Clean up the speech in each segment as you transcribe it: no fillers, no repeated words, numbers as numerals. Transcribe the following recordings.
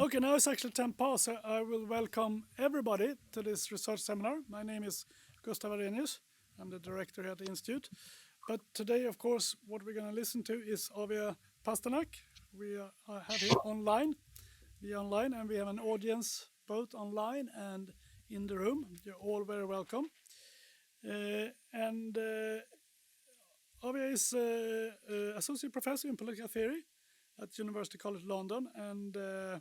Okay, now it's actually 10 past, so I will welcome everybody to this research seminar. My name is Gustav Arrhenius. I'm the director here at the Institute. But today, of course, what we're going to listen to is Avia Pasternak. We have here online, and we have an audience both online and in the room. You're all very welcome. Avia is associate professor in political theory at University College London, and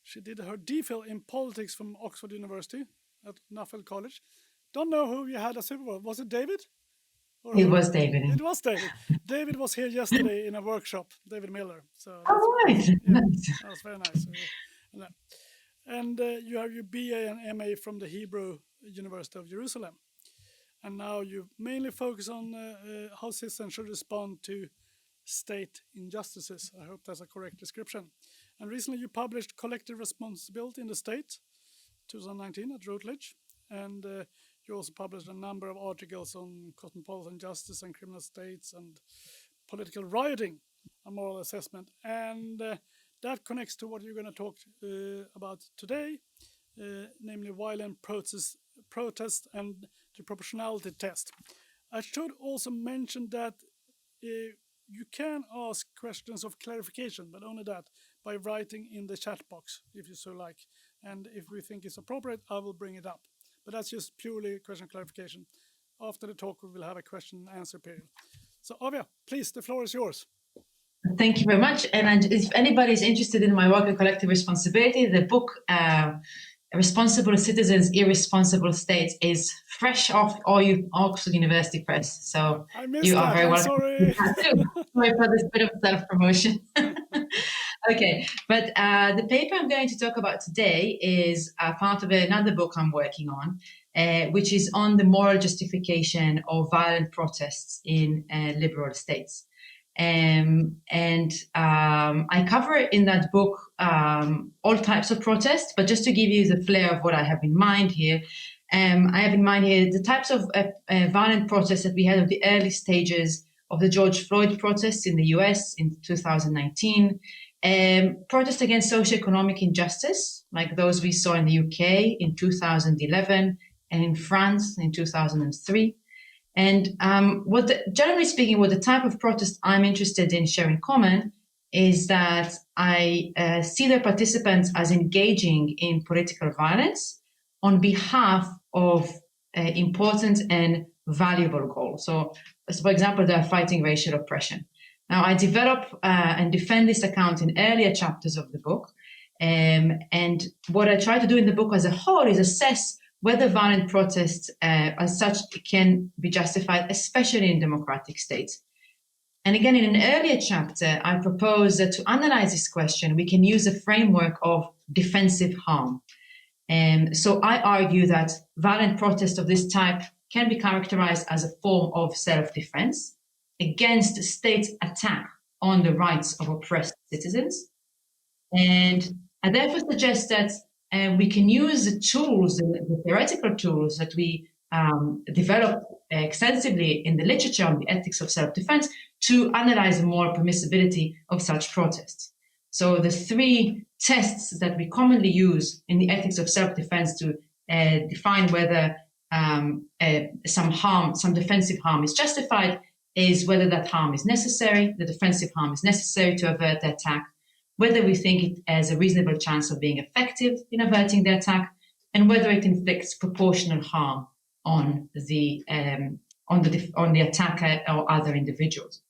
she did her DPhil in politics from Oxford University at Nuffield College. Don't know who you had as supervisor. Was it David? It was David. It was David. David was here yesterday in a workshop, David Miller. So right. that was very nice. And you have your BA and MA from the Hebrew University of Jerusalem. And now you mainly focus on how citizens should respond to state injustices. I hope that's a correct description. And recently you published Collective Responsibility in the State, 2019 at Routledge. And you also published a number of articles on cosmopolitan justice and criminal states and political rioting, a moral assessment. And that connects to what you're going to talk about today, namely violent protest and the proportionality test. I should also mention that you can ask questions of clarification, but only that by writing in the chat box, if you so like. And if we think it's appropriate, I will bring it up. But that's just purely question clarification. After the talk, we will have a question and answer period. So Avia, please, the floor is yours. Thank you very much. And if anybody is interested in my work on collective responsibility, the book Responsible Citizens, Irresponsible States is fresh off Oxford University Press. So you are very welcome. Sorry. Sorry for this bit of self-promotion. Okay, but the paper I'm going to talk about today is part of another book I'm working on, which is on the moral justification of violent protests in liberal states. I cover in that book all types of protests, but just to give you the flair of what I have in mind here, I have in mind here the types of violent protests that we had at the early stages of the George Floyd protests in the US in 2019, protests against socioeconomic injustice, like those we saw in the UK in 2011 and in France in 2003. And generally speaking, what the type of protest I'm interested in sharing common is that I see the participants as engaging in political violence on behalf of important and valuable goals. So, for example, they are fighting racial oppression. Now, I develop and defend this account in earlier chapters of the book. And what I try to do in the book as a whole is assess whether violent protests as such can be justified, especially in democratic states. And again, in an earlier chapter, I propose that to analyze this question, we can use a framework of defensive harm. So I argue that violent protests of this type can be characterized as a form of self-defense against state attack on the rights of oppressed citizens. And I therefore suggest that we can use the tools, the theoretical tools that we develop extensively in the literature on the ethics of self-defense to analyze the moral permissibility of such protests. So the three tests that we commonly use in the ethics of self-defense to define whether some defensive harm is justified is whether that harm is necessary, the defensive harm is necessary to avert the attack, whether we think it has a reasonable chance of being effective in averting the attack, and whether it inflicts proportional harm on the attacker or other individuals.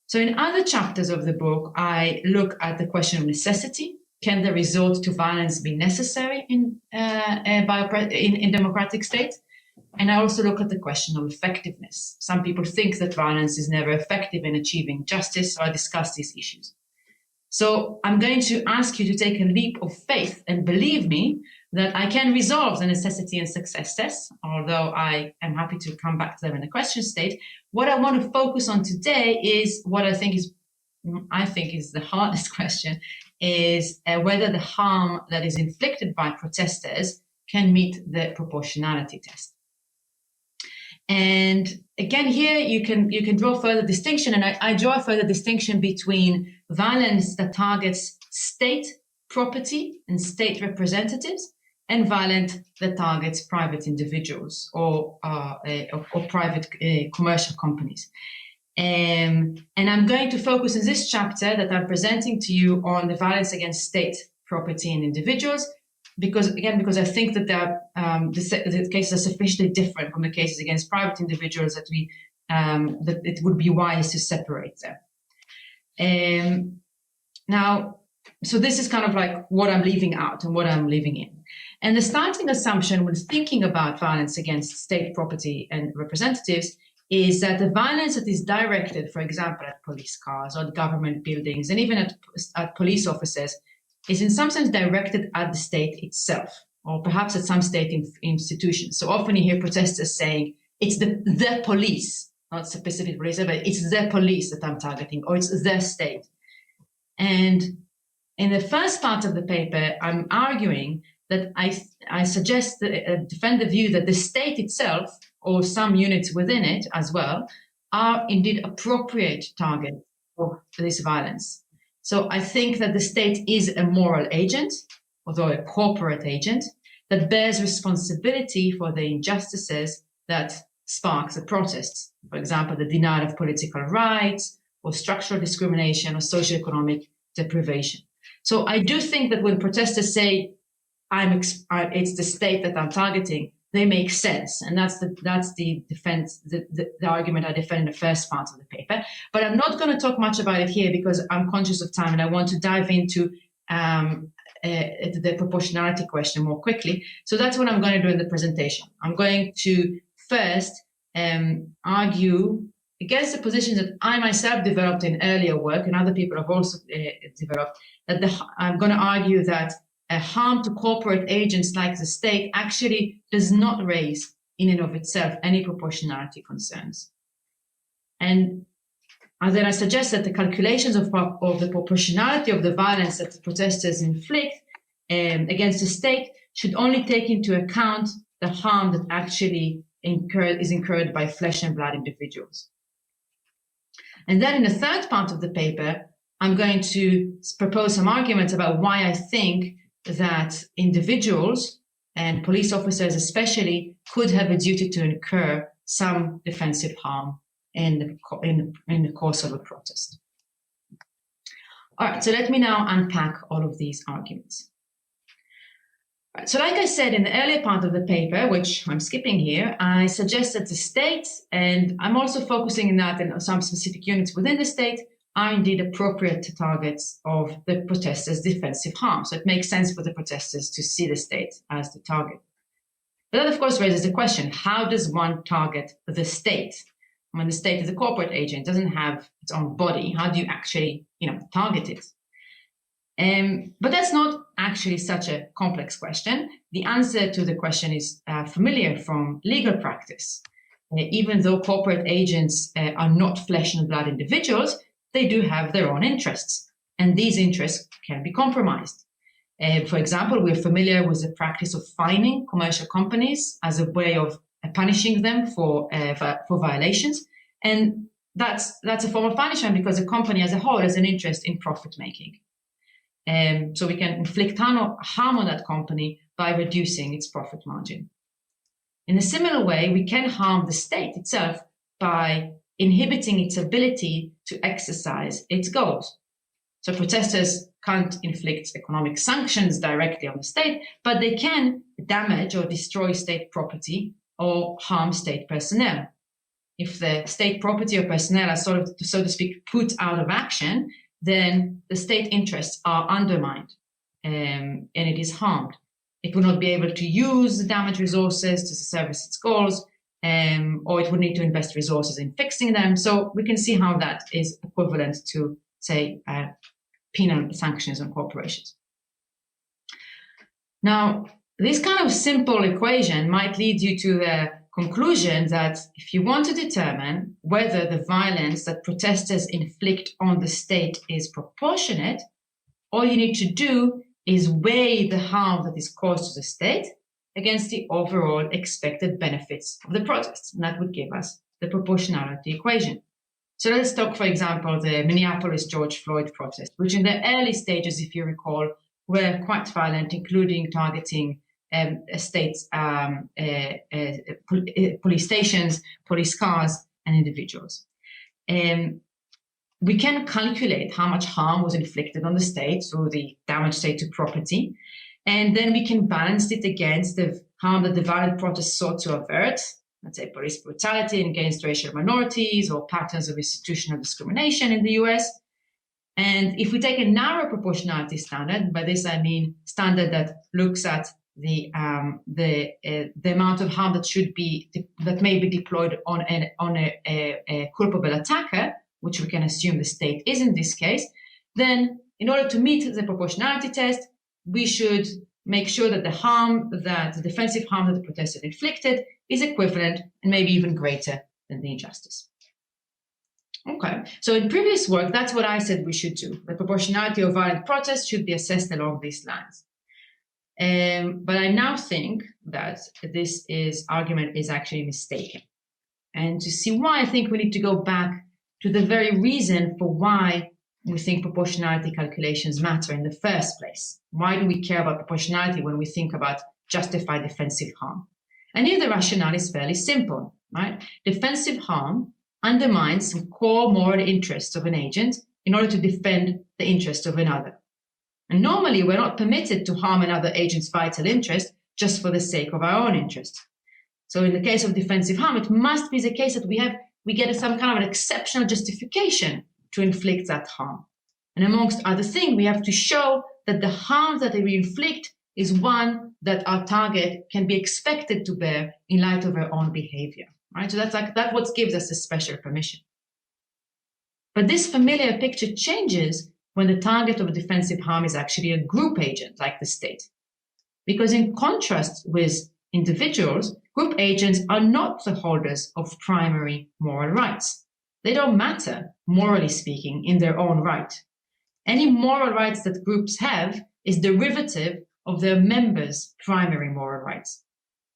So in other chapters of the book, I look at the question of necessity. Can the resort to violence be necessary in democratic states? And I also look at the question of effectiveness. Some people think that violence is never effective in achieving justice, so I discuss these issues. So I'm going to ask you to take a leap of faith and believe me that I can resolve the necessity and success tests, although I am happy to come back to them in the question state. What I want to focus on today is what I think is the hardest question, is whether the harm that is inflicted by protesters can meet the proportionality test. And again, here you can draw further distinction, and I draw a further distinction between violence that targets state property and state representatives, and violence that targets private individuals or private commercial companies. And I'm going to focus in this chapter that I'm presenting to you on the violence against state property and individuals, because I think that the cases are sufficiently different from the cases against private individuals that that it would be wise to separate them. Now, so this is kind of like what I'm leaving out and what I'm leaving in. And the starting assumption when thinking about violence against state property and representatives is that the violence that is directed, for example, at police cars or at government buildings and even at police officers is in some sense directed at the state itself, or perhaps at some state institutions. So often you hear protesters saying, it's the police, not specific police, but it's the police that I'm targeting, or it's the state. And in the first part of the paper, I'm arguing that I suggest, defend the view that the state itself, or some units within it as well, are indeed appropriate targets for this violence. So I think that the state is a moral agent, although a corporate agent, that bears responsibility for the injustices that sparks the protests. For example, the denial of political rights, or structural discrimination, or socioeconomic deprivation. So I do think that when protesters say, it's the state that I'm targeting, they make sense, and that's the defense, the argument I defend in the first part of the paper. But I'm not going to talk much about it here because I'm conscious of time, and I want to dive into the proportionality question more quickly. So that's what I'm going to do in the presentation. I'm going to first argue against the positions that I myself developed in earlier work, and other people have also developed. I'm going to argue that a harm to corporate agents like the state actually does not raise in and of itself any proportionality concerns. And then I suggest that the calculations of the proportionality of the violence that the protesters inflict against the state should only take into account the harm that actually is incurred by flesh and blood individuals. And then in the third part of the paper, I'm going to propose some arguments about why I think that individuals and police officers especially could have a duty to incur some defensive harm in the course of a protest. All right, so let me now unpack all of these arguments. All right, so like I said in the earlier part of the paper, which I'm skipping here, I suggest that the state, and I'm also focusing on that in some specific units within the state, are indeed appropriate targets of the protesters' defensive harm. So it makes sense for the protesters to see the state as the target. But that, of course, raises the question, how does one target the state? When the state is a corporate agent, doesn't have its own body, how do you actually, target it? But that's not actually such a complex question. The answer to the question is familiar from legal practice. Even though corporate agents are not flesh and blood individuals, they do have their own interests, and these interests can be compromised. For example, we're familiar with the practice of fining commercial companies as a way of punishing them for violations, and that's a form of punishment because the company as a whole has an interest in profit making. So we can inflict harm on that company by reducing its profit margin. In a similar way, we can harm the state itself by inhibiting its ability to exercise its goals. So protesters can't inflict economic sanctions directly on the state, but they can damage or destroy state property or harm state personnel. If the state property or personnel are so to speak, put out of action, then the state interests are undermined and it is harmed. It will not be able to use the damaged resources to service its goals, or it would need to invest resources in fixing them. So we can see how that is equivalent to, say, penal sanctions on corporations. Now, this kind of simple equation might lead you to the conclusion that if you want to determine whether the violence that protesters inflict on the state is proportionate, all you need to do is weigh the harm that is caused to the state against the overall expected benefits of the protests. And that would give us the proportionality equation. So let's talk, for example, the Minneapolis George Floyd protest, which in the early stages, if you recall, were quite violent, including targeting states, police stations, police cars, and individuals. We can calculate how much harm was inflicted on the state through the damage, say, to property, and then we can balance it against the harm that the violent protest sought to avert, let's say police brutality against racial minorities or patterns of institutional discrimination in the US. And if we take a narrow proportionality standard, by this I mean standard that looks at the amount of harm that may be deployed on a culpable attacker, which we can assume the state is in this case, then in order to meet the proportionality test, we should make sure that the defensive harm that the protester inflicted is equivalent and maybe even greater than the injustice. Okay, so in previous work, that's what I said we should do. The proportionality of violent protest should be assessed along these lines. But I now think that this argument is actually mistaken. And to see why, I think we need to go back to the very reason for why we think proportionality calculations matter in the first place. Why do we care about proportionality when we think about justified defensive harm? And here the rationale is fairly simple, right? Defensive harm undermines some core moral interests of an agent in order to defend the interests of another. And normally we're not permitted to harm another agent's vital interest just for the sake of our own interest. So in the case of defensive harm, it must be the case that we get some kind of an exceptional justification to inflict that harm. And amongst other things, we have to show that the harm that we inflict is one that our target can be expected to bear in light of her own behavior. Right? So that's what gives us a special permission. But this familiar picture changes when the target of a defensive harm is actually a group agent like the state. Because in contrast with individuals, group agents are not the holders of primary moral rights. They don't matter, morally speaking, in their own right. Any moral rights that groups have is derivative of their members' primary moral rights.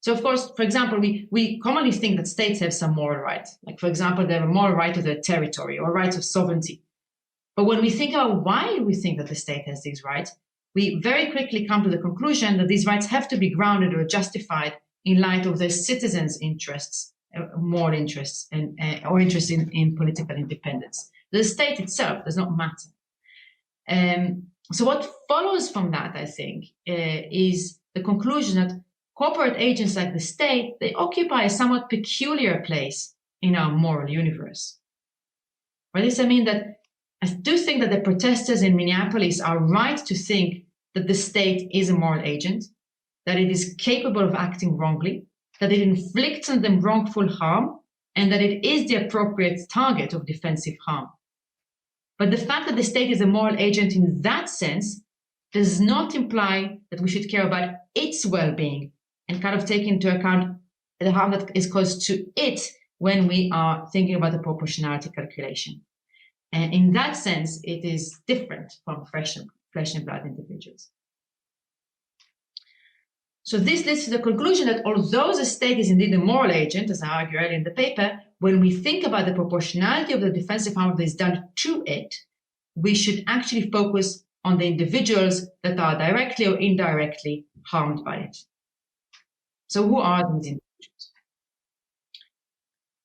So, of course, for example, we commonly think that states have some moral rights. Like, for example, they have a moral right to their territory or rights of sovereignty. But when we think about why we think that the state has these rights, we very quickly come to the conclusion that these rights have to be grounded or justified in light of their citizens' interests, moral interests, or interests in political independence. The state itself does not matter. So what follows from that, I think, is the conclusion that corporate agents like the state, they occupy a somewhat peculiar place in our moral universe. By this I mean that I do think that the protesters in Minneapolis are right to think that the state is a moral agent, that it is capable of acting wrongly, that it inflicts on them wrongful harm, and that it is the appropriate target of defensive harm. But the fact that the state is a moral agent in that sense does not imply that we should care about its well-being and kind of take into account the harm that is caused to it when we are thinking about the proportionality calculation. And in that sense, it is different from flesh and blood individuals. So this leads to the conclusion that although the state is indeed a moral agent, as I argue earlier in the paper, when we think about the proportionality of the defensive harm that is done to it, we should actually focus on the individuals that are directly or indirectly harmed by it. So who are these individuals?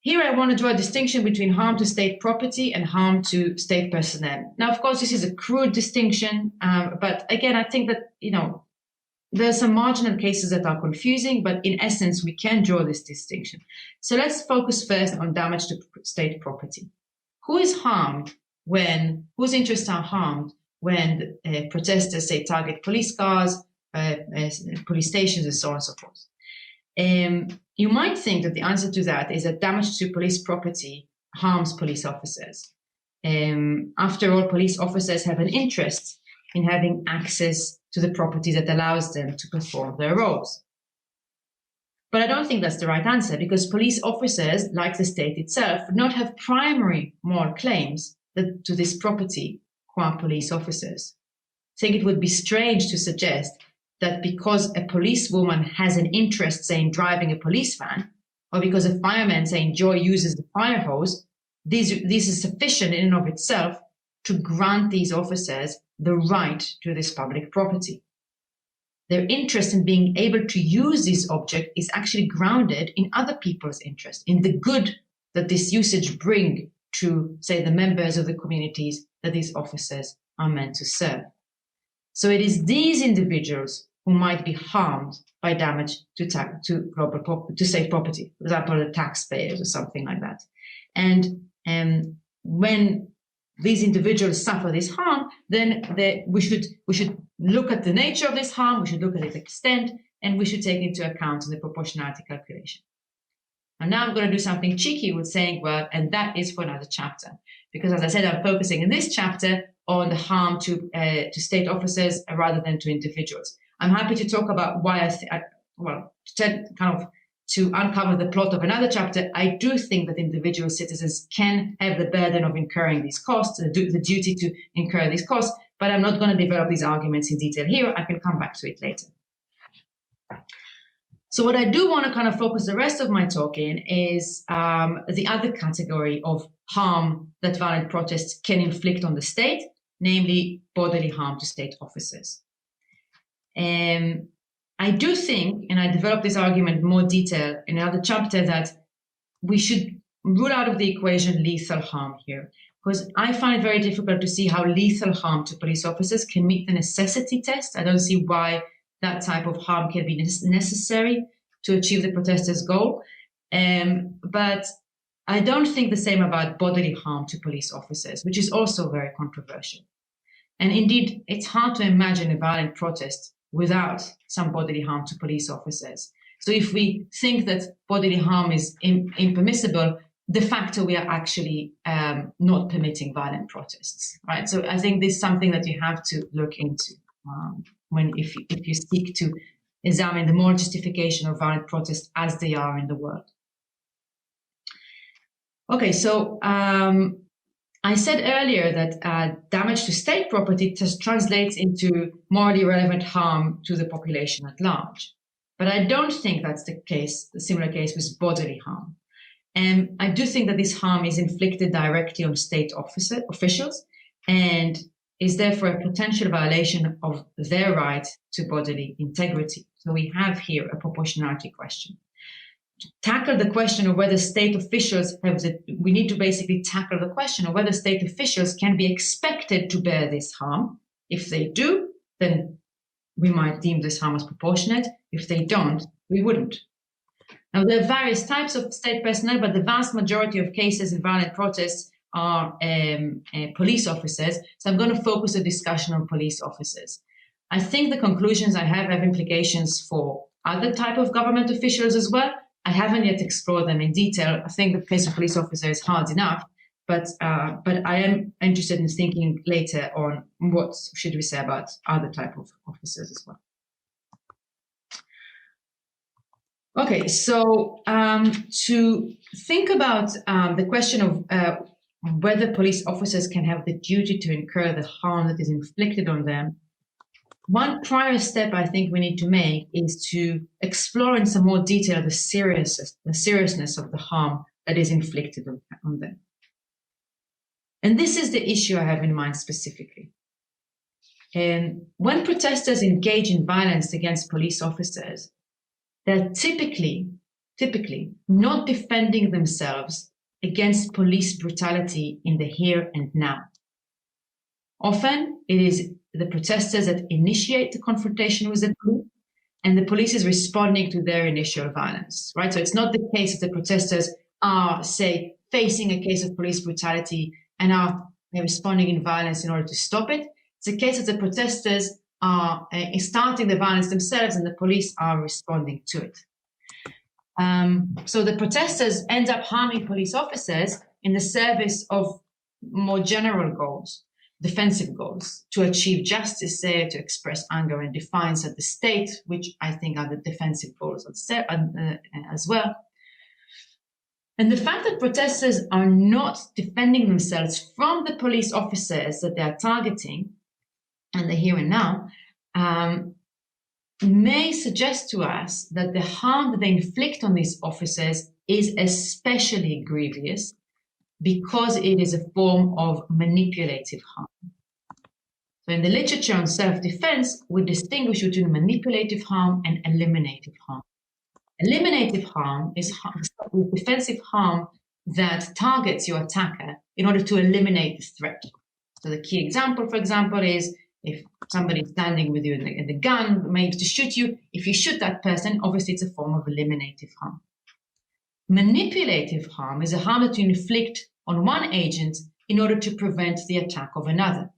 Here I want to draw a distinction between harm to state property and harm to state personnel. Now, of course, this is a crude distinction, but again, I think that, there are some marginal cases that are confusing, but in essence, we can draw this distinction. So let's focus first on damage to state property. Who is harmed whose interests are harmed when protesters, say, target police cars, police stations, and so on and so forth? You might think that the answer to that is that damage to police property harms police officers. After all, police officers have an interest in having access to the property that allows them to perform their roles. But I don't think that's the right answer, because police officers, like the state itself, would not have primary moral claims to this property qua police officers. I think it would be strange to suggest that because a policewoman has an interest, say, in driving a police van, or because a fireman, say, uses the fire hose, this is sufficient in and of itself to grant these officers the right to this public property. Their interest in being able to use this object is actually grounded in other people's interest, in the good that this usage bring to, say, the members of the communities that these officers are meant to serve. So it is these individuals who might be harmed by damage to state property, for example, the taxpayers or something like that. And when these individuals suffer this harm, then we should look at the nature of this harm, we should look at its extent, and we should take into account in the proportionality calculation. And now I'm going to do something cheeky with saying, well, and that is for another chapter, because as I said, I'm focusing in this chapter on the harm to state officers rather than to individuals. I'm happy to talk about why to uncover the plot of another chapter. I do think that individual citizens can have the burden of incurring these costs, the duty to incur these costs, but I'm not going to develop these arguments in detail here. I can come back to it later. So what I do want to kind of focus the rest of my talk in is the other category of harm that violent protests can inflict on the state, namely bodily harm to state officers. I do think, and I developed this argument in more detail in another chapter, that we should rule out of the equation lethal harm here, because I find it very difficult to see how lethal harm to police officers can meet the necessity test. I don't see why that type of harm can be necessary to achieve the protesters' goal. But I don't think the same about bodily harm to police officers, which is also very controversial. And indeed, it's hard to imagine a violent protest without some bodily harm to police officers. So if we think that bodily harm is impermissible, de facto we are actually not permitting violent protests, right? So I think this is something that you have to look into if you seek to examine the moral justification of violent protests as they are in the world. Okay, so I said earlier that damage to state property just translates into morally relevant harm to the population at large. But I don't think that's the similar case with bodily harm. And I do think that this harm is inflicted directly on state officials and is therefore a potential violation of their right to bodily integrity. So we have here a proportionality question. To tackle the question of whether state officials we need to basically tackle the question of whether state officials can be expected to bear this harm. If they do, then we might deem this harm as proportionate. If they don't, we wouldn't. Now, there are various types of state personnel, but the vast majority of cases in violent protests are police officers. So I'm going to focus the discussion on police officers. I think the conclusions I have implications for other type of government officials as well. I haven't yet explored them in detail. I think the case of police officer is hard enough, but I am interested in thinking later on what should we say about other type of officers as well. Okay, so to think about the question of whether police officers can have the duty to incur the harm that is inflicted on them, one prior step I think we need to make is to explore in some more detail the seriousness of the harm that is inflicted on them. And this is the issue I have in mind specifically. And when protesters engage in violence against police officers, they're typically not defending themselves against police brutality in the here and now. Often it is the protesters that initiate the confrontation with the police, and the police is responding to their initial violence, right? So it's not the case that the protesters are, say, facing a case of police brutality and are responding in violence in order to stop it. It's a case that the protesters are starting the violence themselves and the police are responding to it. So the protesters end up harming police officers in the service of more general goals, defensive goals, to achieve justice, say, to express anger and defiance at the state, which I think are the defensive goals as well. And the fact that protesters are not defending themselves from the police officers that they are targeting and the here and now may suggest to us that the harm that they inflict on these officers is especially grievous because it is a form of manipulative harm. So in the literature on self-defense, we distinguish between manipulative harm and eliminative harm. Eliminative harm is defensive harm that targets your attacker in order to eliminate the threat. So the key example, for example, is if somebody is standing with you in the gun, made to shoot you, if you shoot that person, obviously it's a form of eliminative harm. Manipulative harm is a harm that you inflict on one agent in order to prevent the attack of another.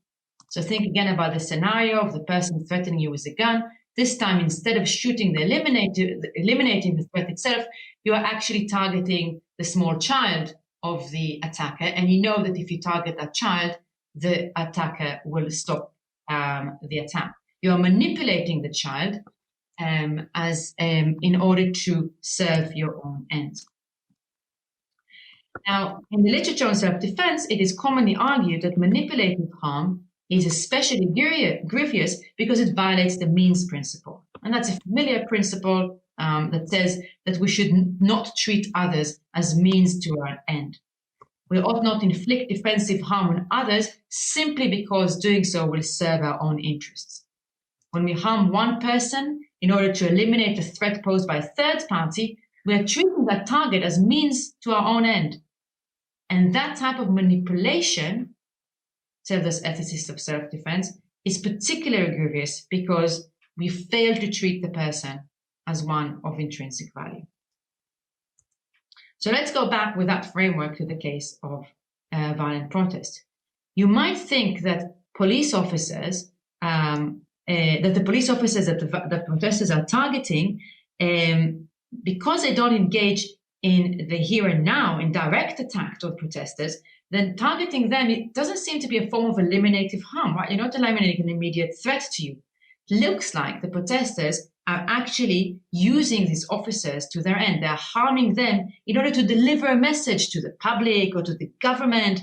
So think again about the scenario of the person threatening you with a gun. This time, instead of shooting eliminating the threat itself, you are actually targeting the small child of the attacker. And you know that if you target that child, the attacker will stop the attack. You are manipulating the child in order to serve your own ends. Now, in the literature on self-defense, it is commonly argued that manipulative harm is especially grievous because it violates the means principle. And that's a familiar principle that says that we should not treat others as means to our end. We ought not inflict defensive harm on others simply because doing so will serve our own interests. When we harm one person in order to eliminate a threat posed by a third party, we are treating that target as means to our own end. And that type of manipulation, said this ethicist of self-defense, is particularly grievous because we fail to treat the person as one of intrinsic value. So let's go back with that framework to the case of violent protest. You might think that police officers, that the protesters are targeting, because they don't engage in the here and now, in direct attack toward protesters, then targeting them, it doesn't seem to be a form of eliminative harm, right? You're not eliminating an immediate threat to you. It looks like the protesters are actually using these officers to their end. They're harming them in order to deliver a message to the public or to the government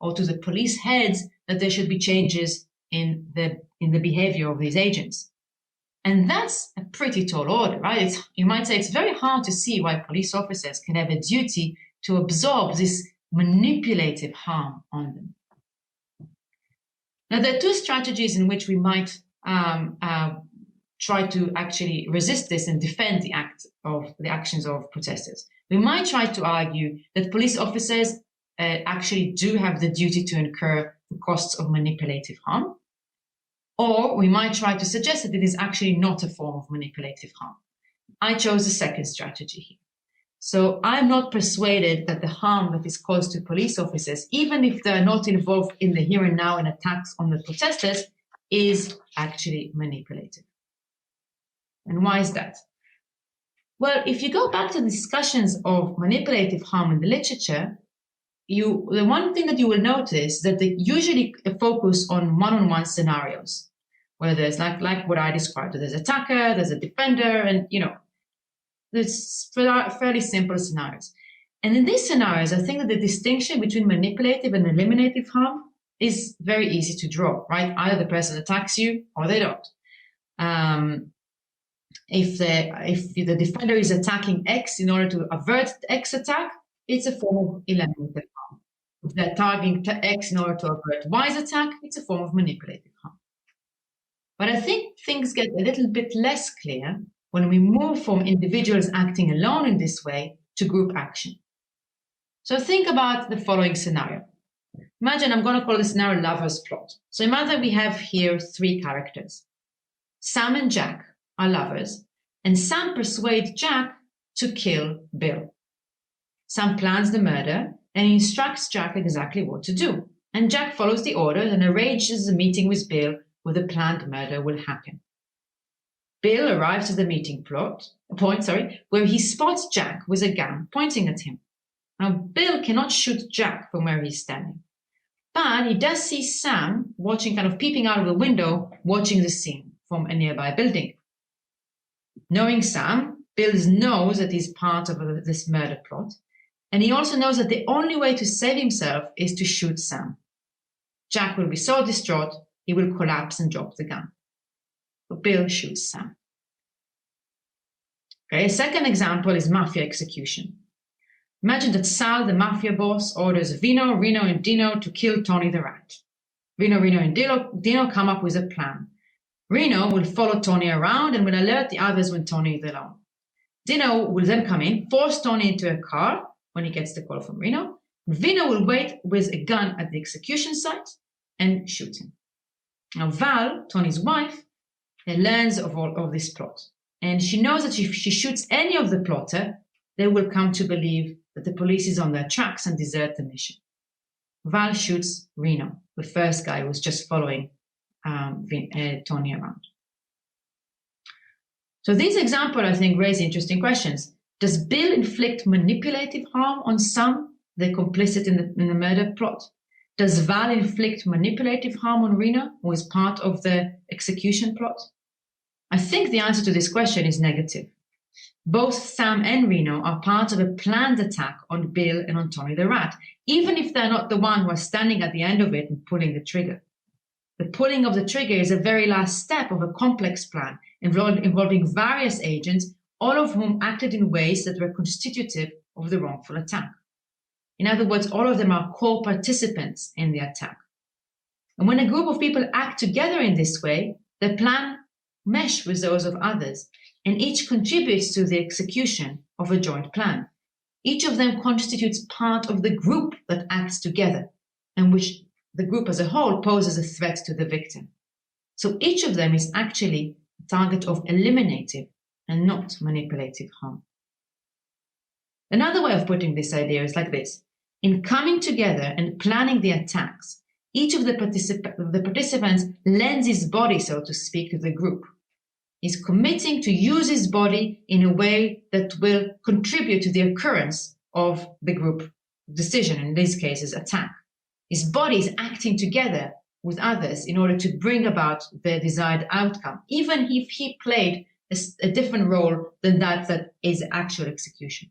or to the police heads that there should be changes in the behavior of these agents. And that's a pretty tall order, right? You might say it's very hard to see why police officers can have a duty to absorb this manipulative harm on them. Now, there are two strategies in which we might try to actually resist this and defend the actions of protesters. We might try to argue that police officers actually do have the duty to incur the costs of manipulative harm. Or we might try to suggest that it is actually not a form of manipulative harm. I chose the second strategy here. So I'm not persuaded that the harm that is caused to police officers, even if they're not involved in the here and now in attacks on the protesters, is actually manipulative. And why is that? Well, if you go back to the discussions of manipulative harm in the literature, the one thing that you will notice that they usually focus on one-on-one scenarios, where there's like what I described. There's an attacker, there's a defender, and there's fairly simple scenarios. And in these scenarios, I think that the distinction between manipulative and eliminative harm is very easy to draw, right? Either the person attacks you or they don't. If the defender is attacking X in order to avert the X attack, it's a form of eliminative harm. If they're targeting X in order to avert Y's attack, it's a form of manipulative harm. But I think things get a little bit less clear when we move from individuals acting alone in this way to group action. So think about the following scenario. Imagine, I'm going to call this scenario lover's plot. So imagine we have here three characters. Sam and Jack are lovers, and Sam persuades Jack to kill Bill. Sam plans the murder and instructs Jack exactly what to do. And Jack follows the orders and arranges a meeting with Bill where the planned murder will happen. Bill arrives at the meeting point, where he spots Jack with a gun pointing at him. Now, Bill cannot shoot Jack from where he's standing, but he does see Sam watching, kind of peeping out of the window, watching the scene from a nearby building. Knowing Sam, Bill knows that he's part of this murder plot, and he also knows that the only way to save himself is to shoot Sam. Jack will be so distraught, he will collapse and drop the gun. But Bill shoots Sam. Okay, a second example is Mafia Execution. Imagine that Sal, the mafia boss, orders Vino, Reno, and Dino to kill Tony the rat. Reno, and Dino come up with a plan. Reno will follow Tony around and will alert the others when Tony is alone. Dino will then come in, force Tony into a car when he gets the call from Reno. Vino will wait with a gun at the execution site and shoot him. Now Val, Tony's wife, learns of all of this plot. And she knows that if she shoots any of the plotter, they will come to believe that the police is on their tracks and desert the mission. Val shoots Reno, the first guy who was just following Tony around. So these examples, I think, raise interesting questions. Does Bill inflict manipulative harm on some, the complicit in the murder plot? Does Val inflict manipulative harm on Reno, who is part of the execution plot? I think the answer to this question is negative. Both Sam and Reno are part of a planned attack on Bill and on Tony the Rat, even if they're not the one who are standing at the end of it and pulling the trigger. The pulling of the trigger is a very last step of a complex plan involving various agents, all of whom acted in ways that were constitutive of the wrongful attack. In other words, all of them are co-participants in the attack. And when a group of people act together in this way, the plan mesh with those of others, and each contributes to the execution of a joint plan. Each of them constitutes part of the group that acts together, and which the group as a whole poses a threat to the victim. So each of them is actually a target of eliminative and not manipulative harm. Another way of putting this idea is like this. In coming together and planning the attacks, each of the participants lends his body, so to speak, to the group. He's committing to use his body in a way that will contribute to the occurrence of the group decision, in these cases, attack. His body is acting together with others in order to bring about the desired outcome, even if he played a different role than that is actual execution.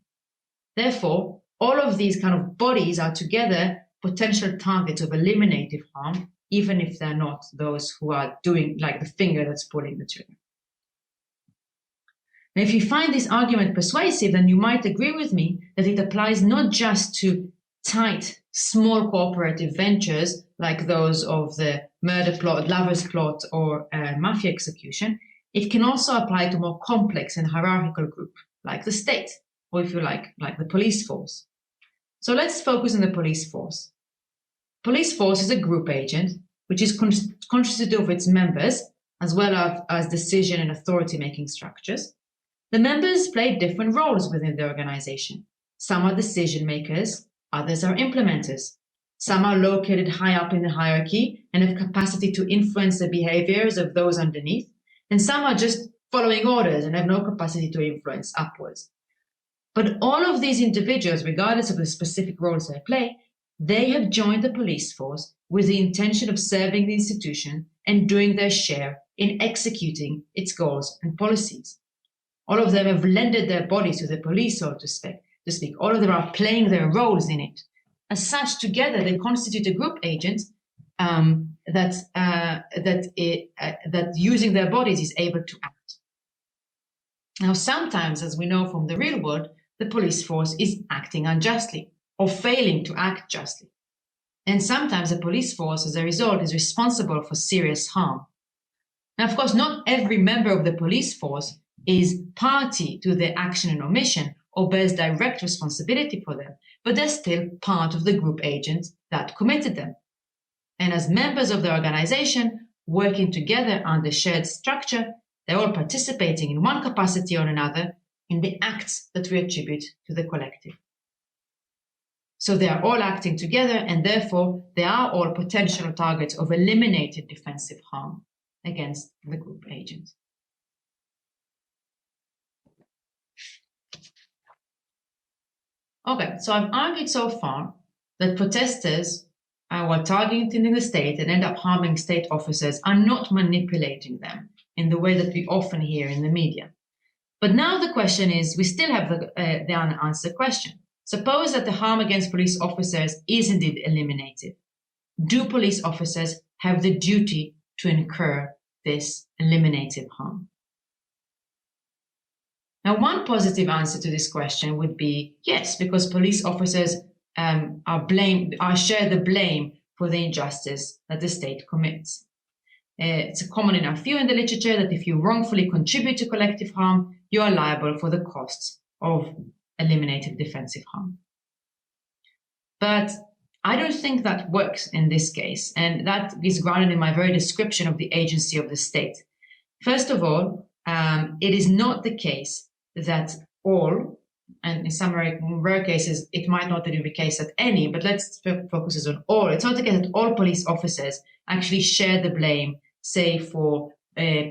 Therefore, all of these kind of bodies are together potential targets of eliminative harm, even if they're not those who are doing like the finger that's pulling the trigger. Now, if you find this argument persuasive, then you might agree with me that it applies not just to tight, small cooperative ventures like those of the murder plot, lovers plot, or mafia execution. It can also apply to more complex and hierarchical groups like the state, or if you like the police force. So let's focus on the police force. Police force is a group agent which is constituted of its members as well as decision and authority-making structures. The members play different roles within the organization. Some are decision makers, others are implementers. Some are located high up in the hierarchy and have capacity to influence the behaviors of those underneath, and some are just following orders and have no capacity to influence upwards. But all of these individuals, regardless of the specific roles they play, they have joined the police force with the intention of serving the institution and doing their share in executing its goals and policies. All of them have lended their bodies to the police, so to speak. All of them are playing their roles in it. As such, together they constitute a group agent that using their bodies is able to act. Now, sometimes, as we know from the real world, the police force is acting unjustly or failing to act justly. And sometimes the police force, as a result, is responsible for serious harm. Now, of course, not every member of the police force is party to the action and omission or bears direct responsibility for them, but they're still part of the group agent that committed them. And as members of the organization, working together under shared structure, they're all participating in one capacity or another in the acts that we attribute to the collective. So they are all acting together, and therefore they are all potential targets of eliminated defensive harm against the group agent. Okay, so I've argued so far that protesters who are targeting the state and end up harming state officers are not manipulating them in the way that we often hear in the media. But now the question is, we still have the unanswered question. Suppose that the harm against police officers is indeed eliminated. Do police officers have the duty to incur this eliminative harm? Now, one positive answer to this question would be yes, because police officers share the blame for the injustice that the state commits. It's common enough view in the literature that if you wrongfully contribute to collective harm, you are liable for the costs of eliminative defensive harm. But I don't think that works in this case, and that is grounded in my very description of the agency of the state. First of all, it is not the case that all, and in some rare cases, it might not be the case that any, but let's focus on all. It's not the case that all police officers actually share the blame, say, for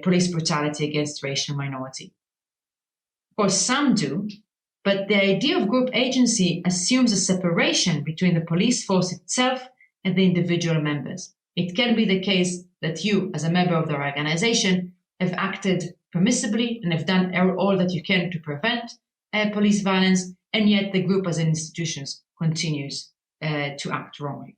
police brutality against racial minority. Of course, some do, but the idea of group agency assumes a separation between the police force itself and the individual members. It can be the case that you, as a member of the organization, have acted permissibly and have done all that you can to prevent police violence, and yet the group as an institution continues to act wrongly.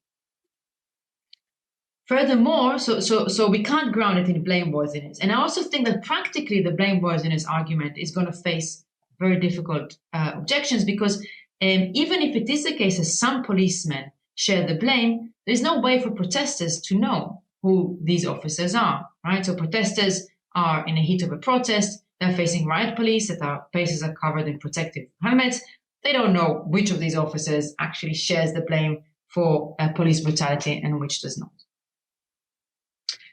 Furthermore, so we can't ground it in blameworthiness. And I also think that practically the blameworthiness argument is going to face very difficult objections, because even if it is the case that some policemen share the blame, there's no way for protesters to know who these officers are, right? So protesters are in the heat of a protest, they're facing riot police that our faces are covered in protective helmets. They don't know which of these officers actually shares the blame for police brutality and which does not.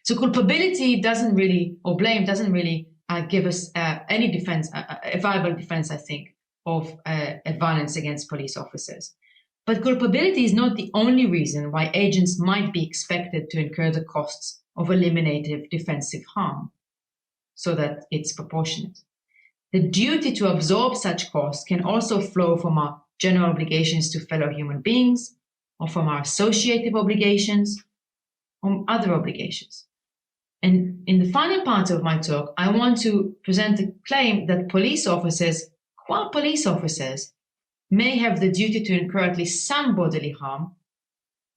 So culpability doesn't really, or blame doesn't really give us any defense, a viable defense, I think, of violence against police officers. But culpability is not the only reason why agents might be expected to incur the costs of eliminative defensive harm, so that it's proportionate. The duty to absorb such costs can also flow from our general obligations to fellow human beings, or from our associative obligations, or other obligations. And in the final part of my talk, I want to present the claim that police officers, qua police officers, may have the duty to incur at least some bodily harm,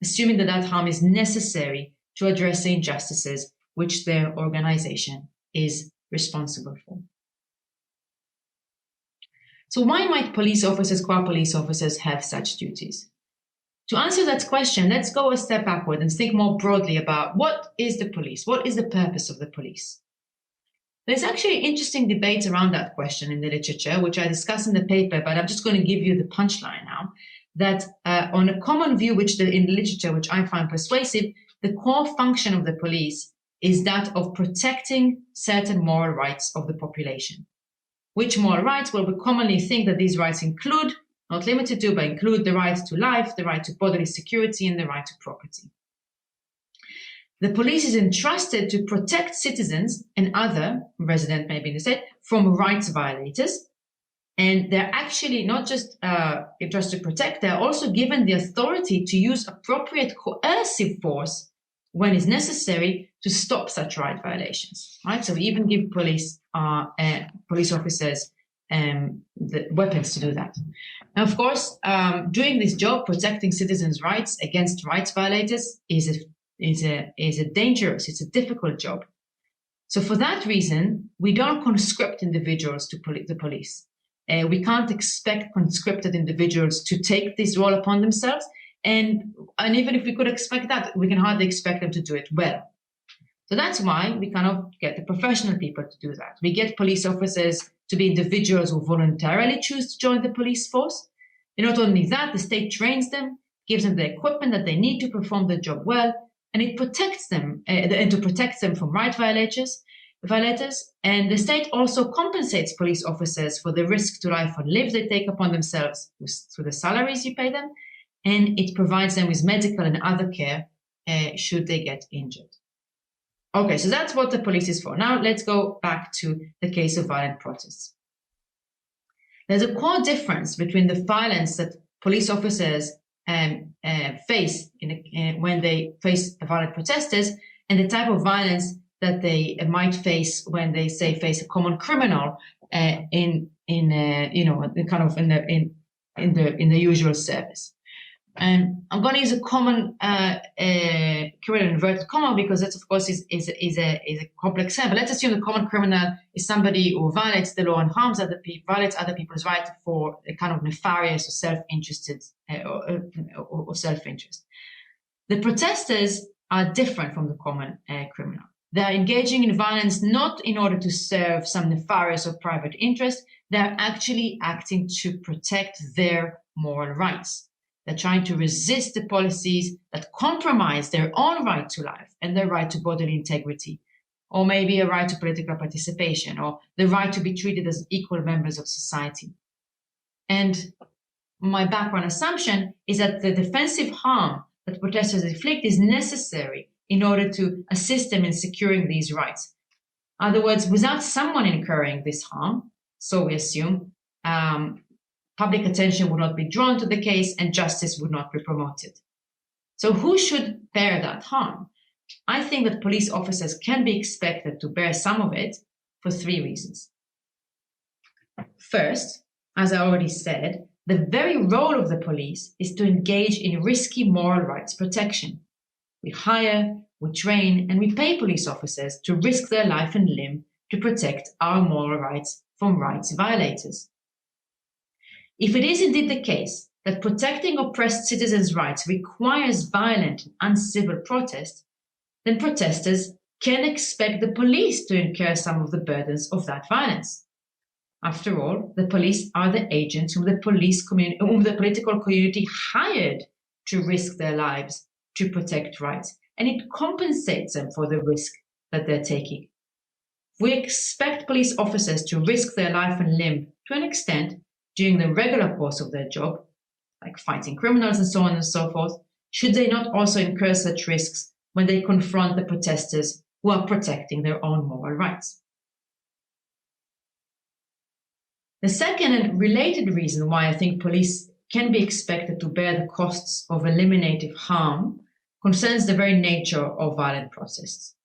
assuming that that harm is necessary to address the injustices which their organization is responsible for. So why might police officers, qua police officers, have such duties? To answer that question, let's go a step backward and think more broadly about what is the police? What is the purpose of the police? There's actually interesting debate around that question in the literature, which I discuss in the paper, but I'm just going to give you the punchline now, that on a common view in the literature, which I find persuasive, the core function of the police is that of protecting certain moral rights of the population. Which moral rights? Well, we commonly think that these rights include, not limited to, but include the right to life, the right to bodily security, and the right to property. The police is entrusted to protect citizens and other resident, maybe in the state, from rights violators. And they're actually not just to protect, they're also given the authority to use appropriate coercive force when it's necessary to stop such right violations, right? So we even give police officers the weapons to do that. Now, of course, doing this job, protecting citizens' rights against rights violators is a dangerous, it's a difficult job. So for that reason, we don't conscript individuals to the police. We can't expect conscripted individuals to take this role upon themselves. And even if we could expect that, we can hardly expect them to do it well. So that's why we cannot get the professional people to do that. We get police officers to be individuals who voluntarily choose to join the police force. And not only that, the state trains them, gives them the equipment that they need to perform the job well, and it protects them, and to protect them from right violators. And the state also compensates police officers for the risk to life and limb they take upon themselves through the salaries you pay them, and it provides them with medical and other care should they get injured. Okay, so that's what the police is for. Now let's go back to the case of violent protests. There's a core difference between the violence that police officers face when they face violent protesters and the type of violence that they might face when they face a common criminal in the usual service. And I'm going to use a common criminal inverted comma because that, of course, is a complex term. But let's assume the common criminal is somebody who violates the law and harms other people, violates other people's rights for a kind of nefarious or self-interested or self-interest. The protesters are different from the common criminal. They are engaging in violence not in order to serve some nefarious or private interest. They are actually acting to protect their moral rights. They're trying to resist the policies that compromise their own right to life and their right to bodily integrity, or maybe a right to political participation, or the right to be treated as equal members of society. And my background assumption is that the defensive harm that protesters inflict is necessary in order to assist them in securing these rights. In other words, without someone incurring this harm, so we assume, public attention would not be drawn to the case and justice would not be promoted. So who should bear that harm? I think that police officers can be expected to bear some of it for 3 reasons. First, as I already said, the very role of the police is to engage in risky moral rights protection. We hire, we train, and we pay police officers to risk their life and limb to protect our moral rights from rights violators. If it is indeed the case that protecting oppressed citizens' rights requires violent and uncivil protest, then protesters can expect the police to incur some of the burdens of that violence. After all, the police are the agents whom the political community hired to risk their lives to protect rights, and it compensates them for the risk that they're taking. We expect police officers to risk their life and limb to an extent during the regular course of their job, like fighting criminals and so on and so forth, should they not also incur such risks when they confront the protesters who are protecting their own moral rights. The second and related reason why I think police can be expected to bear the costs of eliminative harm concerns the very nature of violent protests.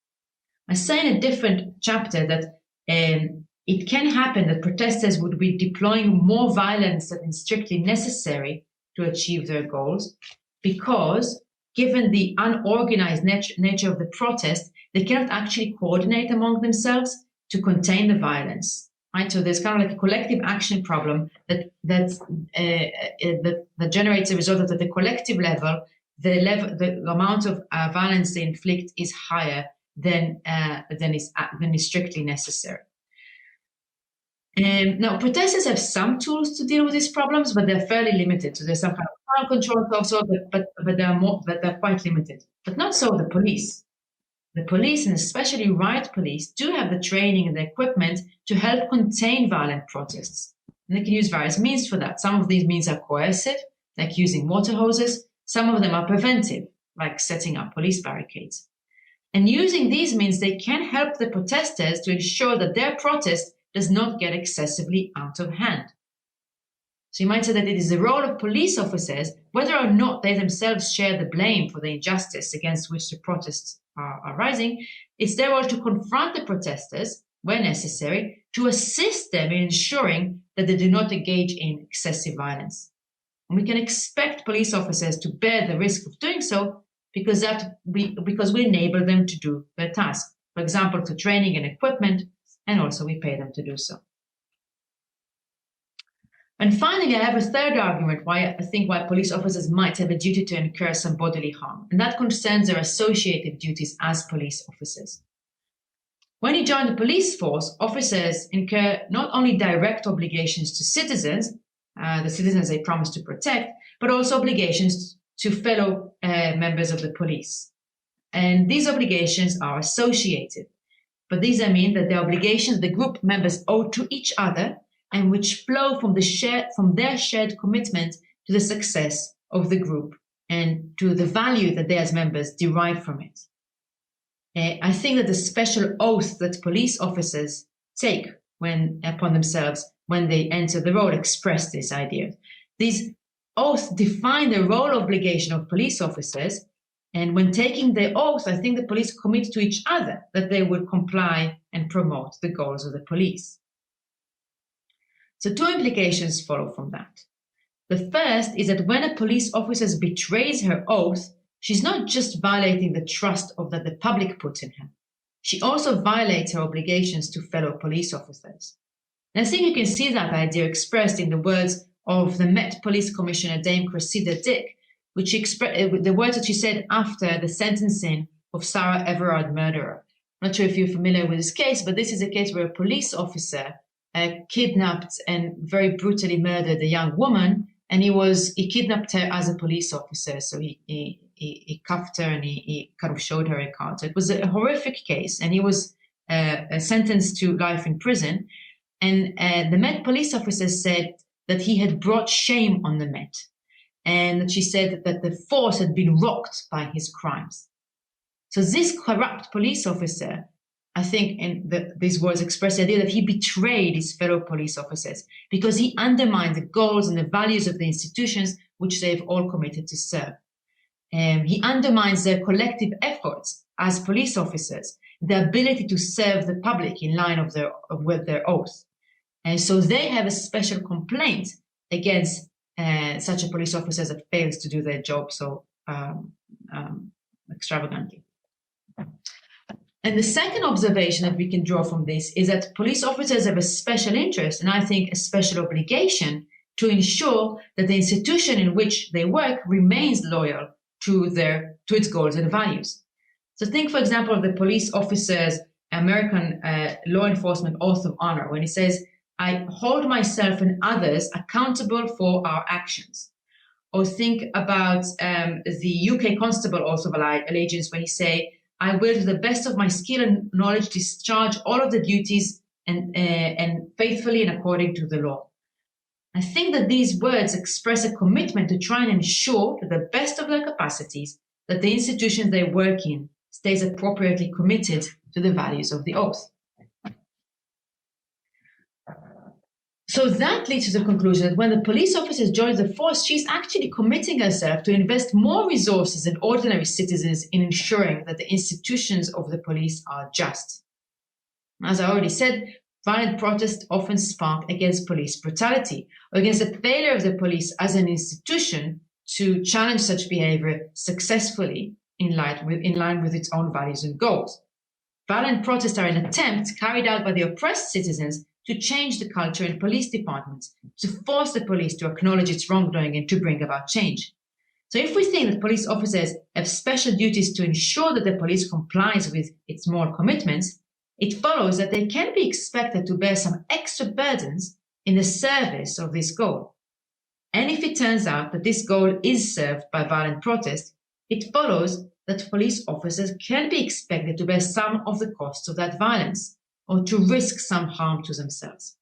I say in a different chapter that it can happen that protesters would be deploying more violence than is strictly necessary to achieve their goals, because given the unorganized nature of the protest, they cannot actually coordinate among themselves to contain the violence. Right? So there's kind of like a collective action problem that generates a result that at the collective level, the amount of violence they inflict is higher than is strictly necessary. Now, protesters have some tools to deal with these problems, but they're fairly limited. So there's some kind of crowd control also, but they're quite limited. But not so the police. The police, and especially riot police, do have the training and the equipment to help contain violent protests. And they can use various means for that. Some of these means are coercive, like using water hoses. Some of them are preventive, like setting up police barricades. And using these means, they can help the protesters to ensure that their protest does not get excessively out of hand. So you might say that it is the role of police officers, whether or not they themselves share the blame for the injustice against which the protests are rising, it's their role to confront the protesters, where necessary, to assist them in ensuring that they do not engage in excessive violence. And we can expect police officers to bear the risk of doing so because we enable them to do their task. For example, to training and equipment, and also we pay them to do so. And finally, I have a third argument why police officers might have a duty to incur some bodily harm, and that concerns their associative duties as police officers. When you join the police force, officers incur not only direct obligations to citizens, the citizens they promise to protect, but also obligations to fellow members of the police. And these obligations are associative. But these mean that the obligations the group members owe to each other and which flow from their shared commitment to the success of the group and to the value that they as members derive from it. I think that the special oath that police officers take upon themselves when they enter the role express this idea. These oaths define the role obligation of police officers, and when taking the oath, I think the police commit to each other that they will comply and promote the goals of the police. So 2 implications follow from that. The first is that when a police officer betrays her oath, she's not just violating the trust that the public puts in her. She also violates her obligations to fellow police officers. And I think you can see that idea expressed in the words of the Met Police Commissioner Dame Cressida Dick, which the words that she said after the sentencing of Sarah Everard murderer. I'm not sure if you're familiar with this case, but this is a case where a police officer kidnapped and very brutally murdered a young woman, and he kidnapped her as a police officer. So he cuffed her and he kind of showed her a card. So it was a horrific case, and he was sentenced to life in prison. And the Met police officer said that he had brought shame on the Met, and she said that the force had been rocked by his crimes. So this corrupt police officer, I think, in these words express the idea that he betrayed his fellow police officers because he undermined the goals and the values of the institutions which they've all committed to serve. He undermines their collective efforts as police officers, the ability to serve the public in line with their oath. And so they have a special complaint against such a police officer that fails to do their job so extravagantly. And the second observation that we can draw from this is that police officers have a special interest, and I think a special obligation, to ensure that the institution in which they work remains loyal to its goals and values. So think, for example, of the police officer's American law enforcement oath of honor, when he says, "I hold myself and others accountable for our actions." Or think about the UK constable oath of allegiance, when he say, "I will, to the best of my skill and knowledge, discharge all of the duties and faithfully and according to the law." I think that these words express a commitment to try and ensure, to the best of their capacities, that the institutions they work in stays appropriately committed to the values of the oath. So that leads to the conclusion that when the police officer joins the force, she's actually committing herself to invest more resources than ordinary citizens in ensuring that the institutions of the police are just. As I already said, violent protests often spark against police brutality, or against the failure of the police as an institution to challenge such behavior successfully in line with its own values and goals. Violent protests are an attempt carried out by the oppressed citizens to change the culture in police departments, to force the police to acknowledge its wrongdoing and to bring about change. So if we think that police officers have special duties to ensure that the police complies with its moral commitments, it follows that they can be expected to bear some extra burdens in the service of this goal. And if it turns out that this goal is served by violent protest, it follows that police officers can be expected to bear some of the costs of that violence, or to risk some harm to themselves.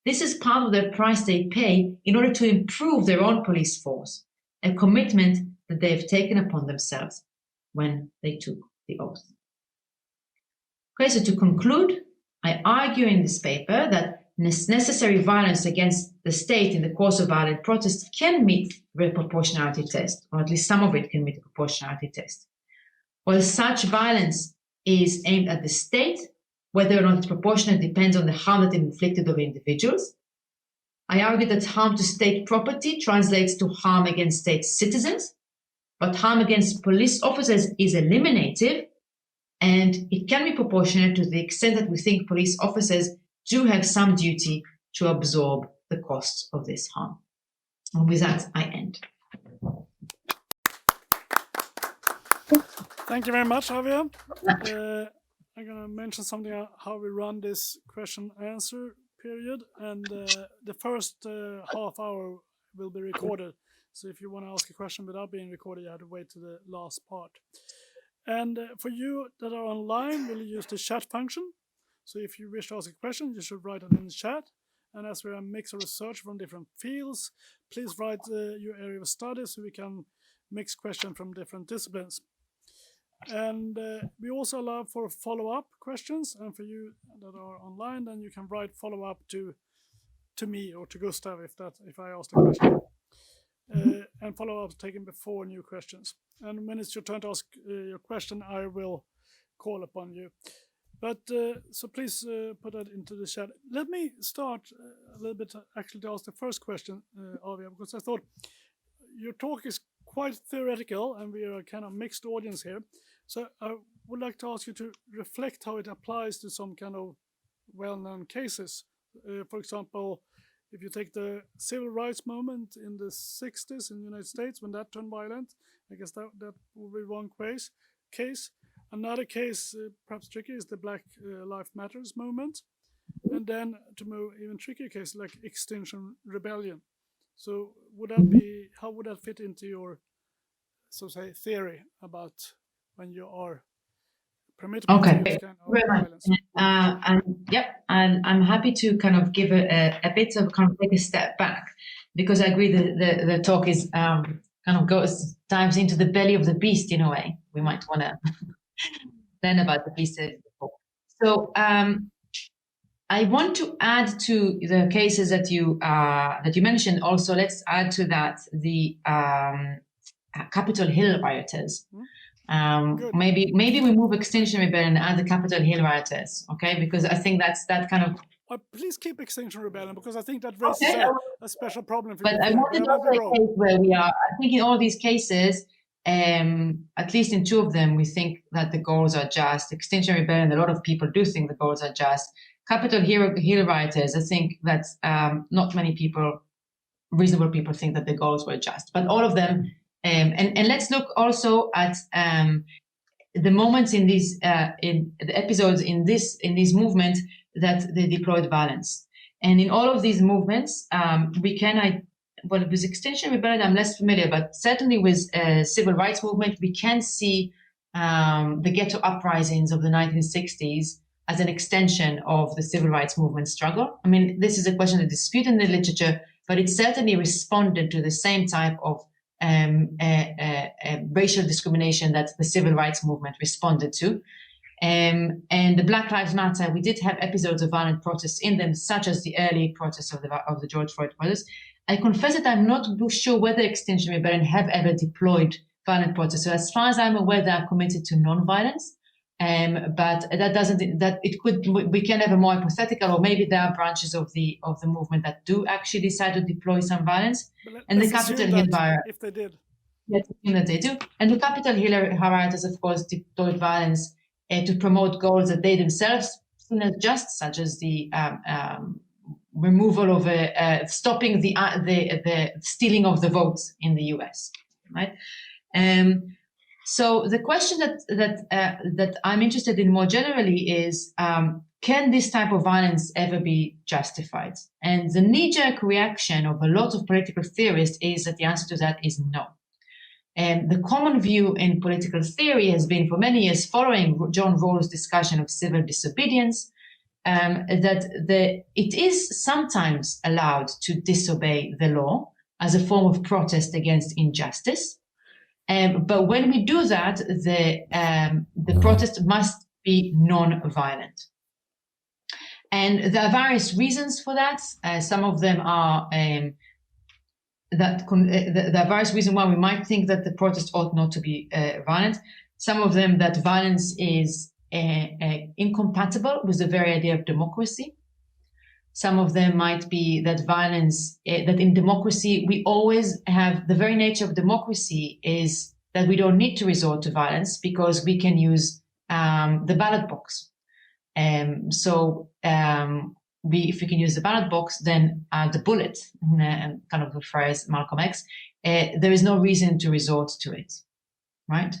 This is part of the price they pay in order to improve their own police force, a commitment that they have taken upon themselves when they took the oath. Okay, so to conclude, I argue in this paper that necessary violence against the state in the course of violent protest can meet the proportionality test, or at least some of it can meet the proportionality test. While such violence is aimed at the state, whether or not it's proportionate depends on the harm that is inflicted on individuals. I argue that harm to state property translates to harm against state citizens, but harm against police officers is eliminative, and it can be proportionate to the extent that we think police officers do have some duty to absorb the costs of this harm. And with that, I end. Thank you very much, Avia. I'm going to mention something how we run this question-answer period, and the first half hour will be recorded. So if you want to ask a question without being recorded, you have to wait to the last part. And for you that are online, we'll use the chat function. So if you wish to ask a question, you should write it in the chat. And as we're a mix of research from different fields, please write your area of study so we can mix questions from different disciplines. And we also allow for follow-up questions. And for you that are online, then you can write follow-up to me or to Gustav if I ask the question. And follow-up taken before new questions. And when it's your turn to ask your question, I will call upon you. But so please put that into the chat. Let me start a little bit actually to ask the first question, Avia, because I thought your talk is quite theoretical and we are a kind of mixed audience here. So I would like to ask you to reflect how it applies to some kind of well-known cases. For example, if you take the civil rights movement in the 60s in the United States, when that turned violent, I guess that would be one case. Another case, perhaps tricky, is the Black Lives Matters movement. And then to move even trickier case like Extinction Rebellion. So would that be, how would that fit into your, so say, theory about when you are permitted to use kind of violence? And I'm happy to kind of give a bit of kind of take a step back, because I agree that the talk is kind of dives into the belly of the beast in a way. We might want to learn about the beast. So I want to add to the cases that you mentioned. Also, let's add to that the Capitol Hill rioters. Maybe we move Extinction Rebellion and add the Capitol Hill rioters, okay? Because I think that's that kind of. Please keep Extinction Rebellion, because I think that raises a special problem for you. But I want to know the case where we are. I think in all these cases, at least in two of them, we think that the goals are just. Extinction Rebellion, a lot of people do think the goals are just. Capitol Hill rioters, I think that not many people, reasonable people, think that the goals were just. But all of them, and let's look also at the moments in these in the episodes in this movement that they deployed violence. And in all of these movements, we can well, with Extinction Rebellion, I'm less familiar, but certainly with civil rights movement, we can see the ghetto uprisings of the 1960s as an extension of the civil rights movement struggle. I mean, this is a question of dispute in the literature, but it certainly responded to the same type of racial discrimination that the civil rights movement responded to. And the Black Lives Matter, we did have episodes of violent protests in them, such as the early protests of the George Floyd protests. I confess that I'm not sure whether Extinction Rebellion have ever deployed violent protests. So as far as I'm aware, they are committed to non-violence. But that doesn't, that it could, we can have a more hypothetical, or maybe there are branches of the movement that do actually decide to deploy some violence. And the Capitol Hill rioters, if they did. Let's assume that they do. And the Capitol Hill rioters, of course, deployed violence to promote goals that they themselves seen as just, such as the removal of stopping the stealing of the votes in the US, right? So the question that I'm interested in more generally is, can this type of violence ever be justified? And the knee-jerk reaction of a lot of political theorists is that the answer to that is no. And the common view in political theory has been for many years, following John Rawls' discussion of civil disobedience, that it is sometimes allowed to disobey the law as a form of protest against injustice. But when we do that, the protest must be non-violent. And there are various reasons for that. Some of them are there are various reasons why we might think that the protest ought not to be violent. Some of them that violence is incompatible with the very idea of democracy. Some of them might be that violence, that in democracy, we always have, the very nature of democracy is that we don't need to resort to violence because we can use the ballot box. If we can use the ballot box, then the bullet, and kind of the phrase Malcolm X, there is no reason to resort to it, right?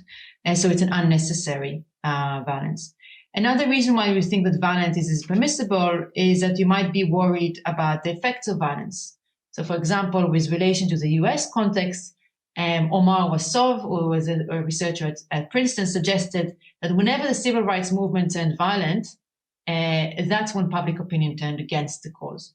And so it's an unnecessary violence. Another reason why we think that violence is permissible is that you might be worried about the effects of violence. So, for example, with relation to the US context, Omar Wassov, who was a researcher at Princeton, suggested that whenever the civil rights movement turned violent, that's when public opinion turned against the cause.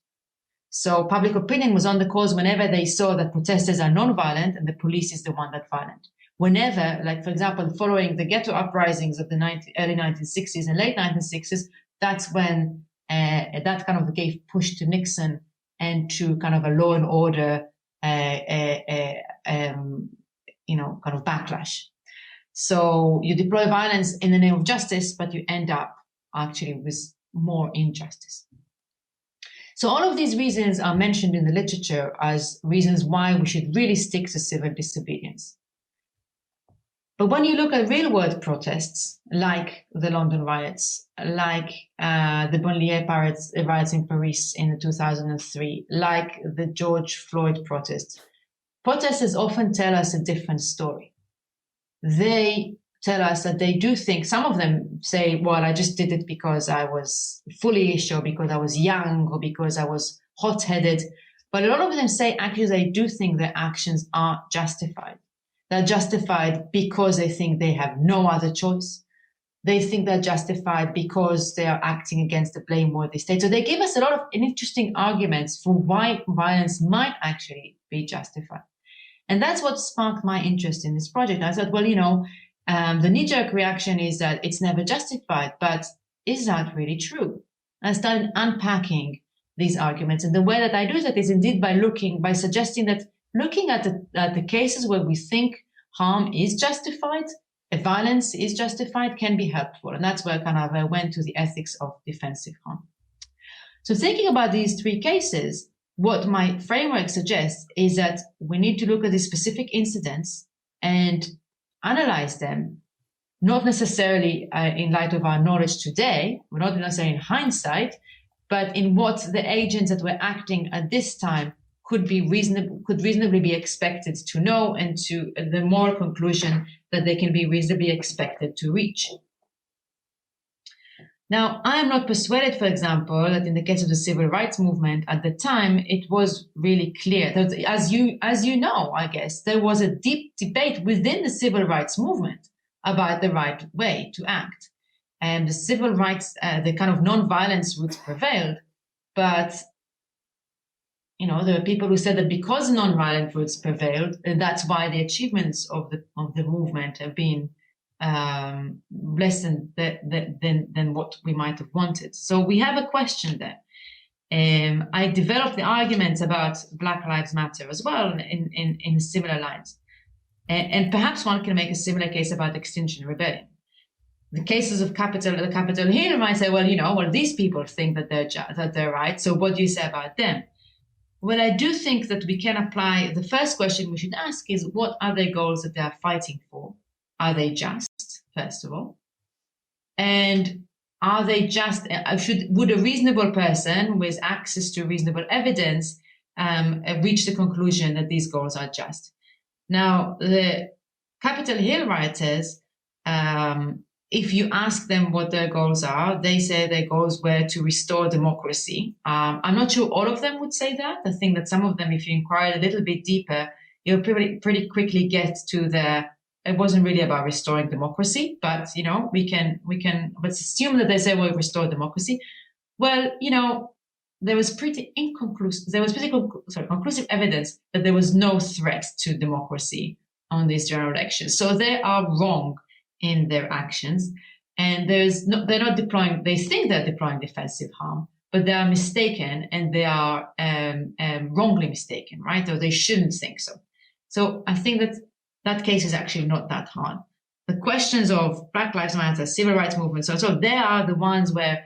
So public opinion was on the cause whenever they saw that protesters are non-violent and the police is the one that's violent. Whenever, like, for example, following the ghetto uprisings of the early 1960s and late 1960s, that's when that kind of gave push to Nixon and to kind of a law and order, kind of backlash. So you deploy violence in the name of justice, but you end up actually with more injustice. So all of these reasons are mentioned in the literature as reasons why we should really stick to civil disobedience. But when you look at real-world protests, like the London riots, like the Banlieue riots in Paris in 2003, like the George Floyd protests, protesters often tell us a different story. They tell us that they do think, some of them say, well, I just did it because I was foolish, or because I was young, or because I was hot-headed. But a lot of them say actually they do think their actions are justified. They're justified because they think they have no other choice. They think they're justified because they are acting against a blameworthy state. So they give us a lot of interesting arguments for why violence might actually be justified. And that's what sparked my interest in this project. I thought, well, the knee-jerk reaction is that it's never justified, but is that really true? I started unpacking these arguments. And the way that I do that is indeed by suggesting that looking at the cases where we think harm is justified, violence is justified, can be helpful. And that's where I went to the ethics of defensive harm. So thinking about these three cases, what my framework suggests is that we need to look at the specific incidents and analyze them, not necessarily in light of our knowledge today, we're not necessarily in hindsight, but in what the agents that were acting at this time could reasonably be expected to know, and to the moral conclusion that they can be reasonably expected to reach. Now, I am not persuaded, for example, that in the case of the civil rights movement at the time, it was really clear that, as you know, I guess, there was a deep debate within the civil rights movement about the right way to act. And the civil rights, the kind of non-violence routes prevailed, but there were people who said that because non-violent routes prevailed, that's why the achievements of the movement have been less than what we might have wanted. So we have a question there. I developed the arguments about Black Lives Matter as well in similar lines. And perhaps one can make a similar case about Extinction Rebellion. The cases of the Capitol Hill might say, well, these people think that they're right, so what do you say about them? Well, I do think that we can apply, the first question we should ask is, what are their goals that they are fighting for? Are they just, first of all? And are they just, would a reasonable person with access to reasonable evidence reach the conclusion that these goals are just? Now, the Capitol Hill rioters, if you ask them what their goals are, they say their goals were to restore democracy. I'm not sure all of them would say that. I think that some of them, if you inquire a little bit deeper, you'll pretty quickly get to it wasn't really about restoring democracy, but we can let's assume that they say we'll restore democracy. Well, there was pretty conclusive evidence that there was no threat to democracy on these general elections. So they are wrong in their actions, and they're not deploying. They think they're deploying defensive harm, but they are mistaken, and they are wrongly mistaken, right? Or they shouldn't think so. So I think that case is actually not that hard. The questions of Black Lives Matter, civil rights movements, so they are the ones where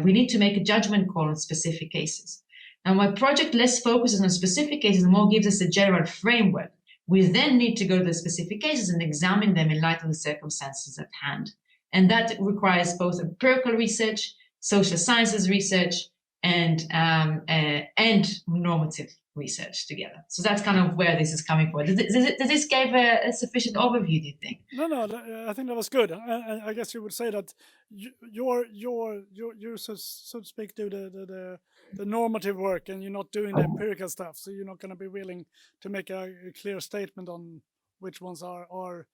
we need to make a judgment call on specific cases. And my project less focuses on specific cases and more gives us a general framework. We then need to go to the specific cases and examine them in light of the circumstances at hand. And that requires both empirical research, social sciences research, and normative research together. So that's kind of where this is coming from. Does this give a sufficient overview, do you think? No, I think that was good. I guess you would say that you're so to speak, do the normative work, and you're not doing the empirical stuff. So you're not going to be willing to make a clear statement on which ones are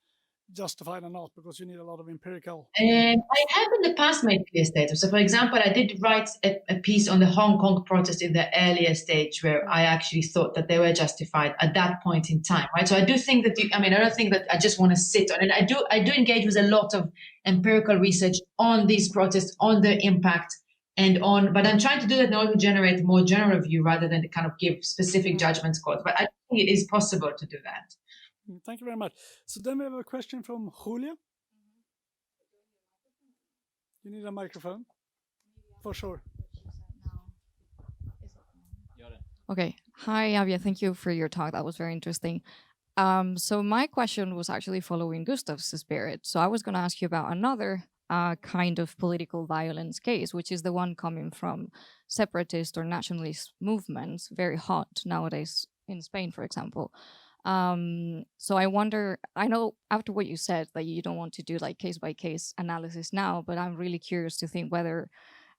justified or not, because you need a lot of empirical. I have in the past made clear statements. So, for example, I did write a piece on the Hong Kong protest in the earlier stage, where I actually thought that they were justified at that point in time, right? So I do think that I don't think that I just want to sit on it. I do engage with a lot of empirical research on these protests, on their impact, but I'm trying to do that in order to generate a more general view rather than to kind of give specific judgments calls. But I think it is possible to do that. Thank you very much. So then we have a question from Julia. You need a microphone, for sure. Okay. Hi, Avia. Thank you for your talk. That was very interesting. So my question was actually following Gustav's spirit. So I was going to ask you about another kind of political violence case, which is the one coming from separatist or nationalist movements, very hot nowadays in Spain, for example. So I wonder, I know after what you said that you don't want to do like case by case analysis now, but I'm really curious to think whether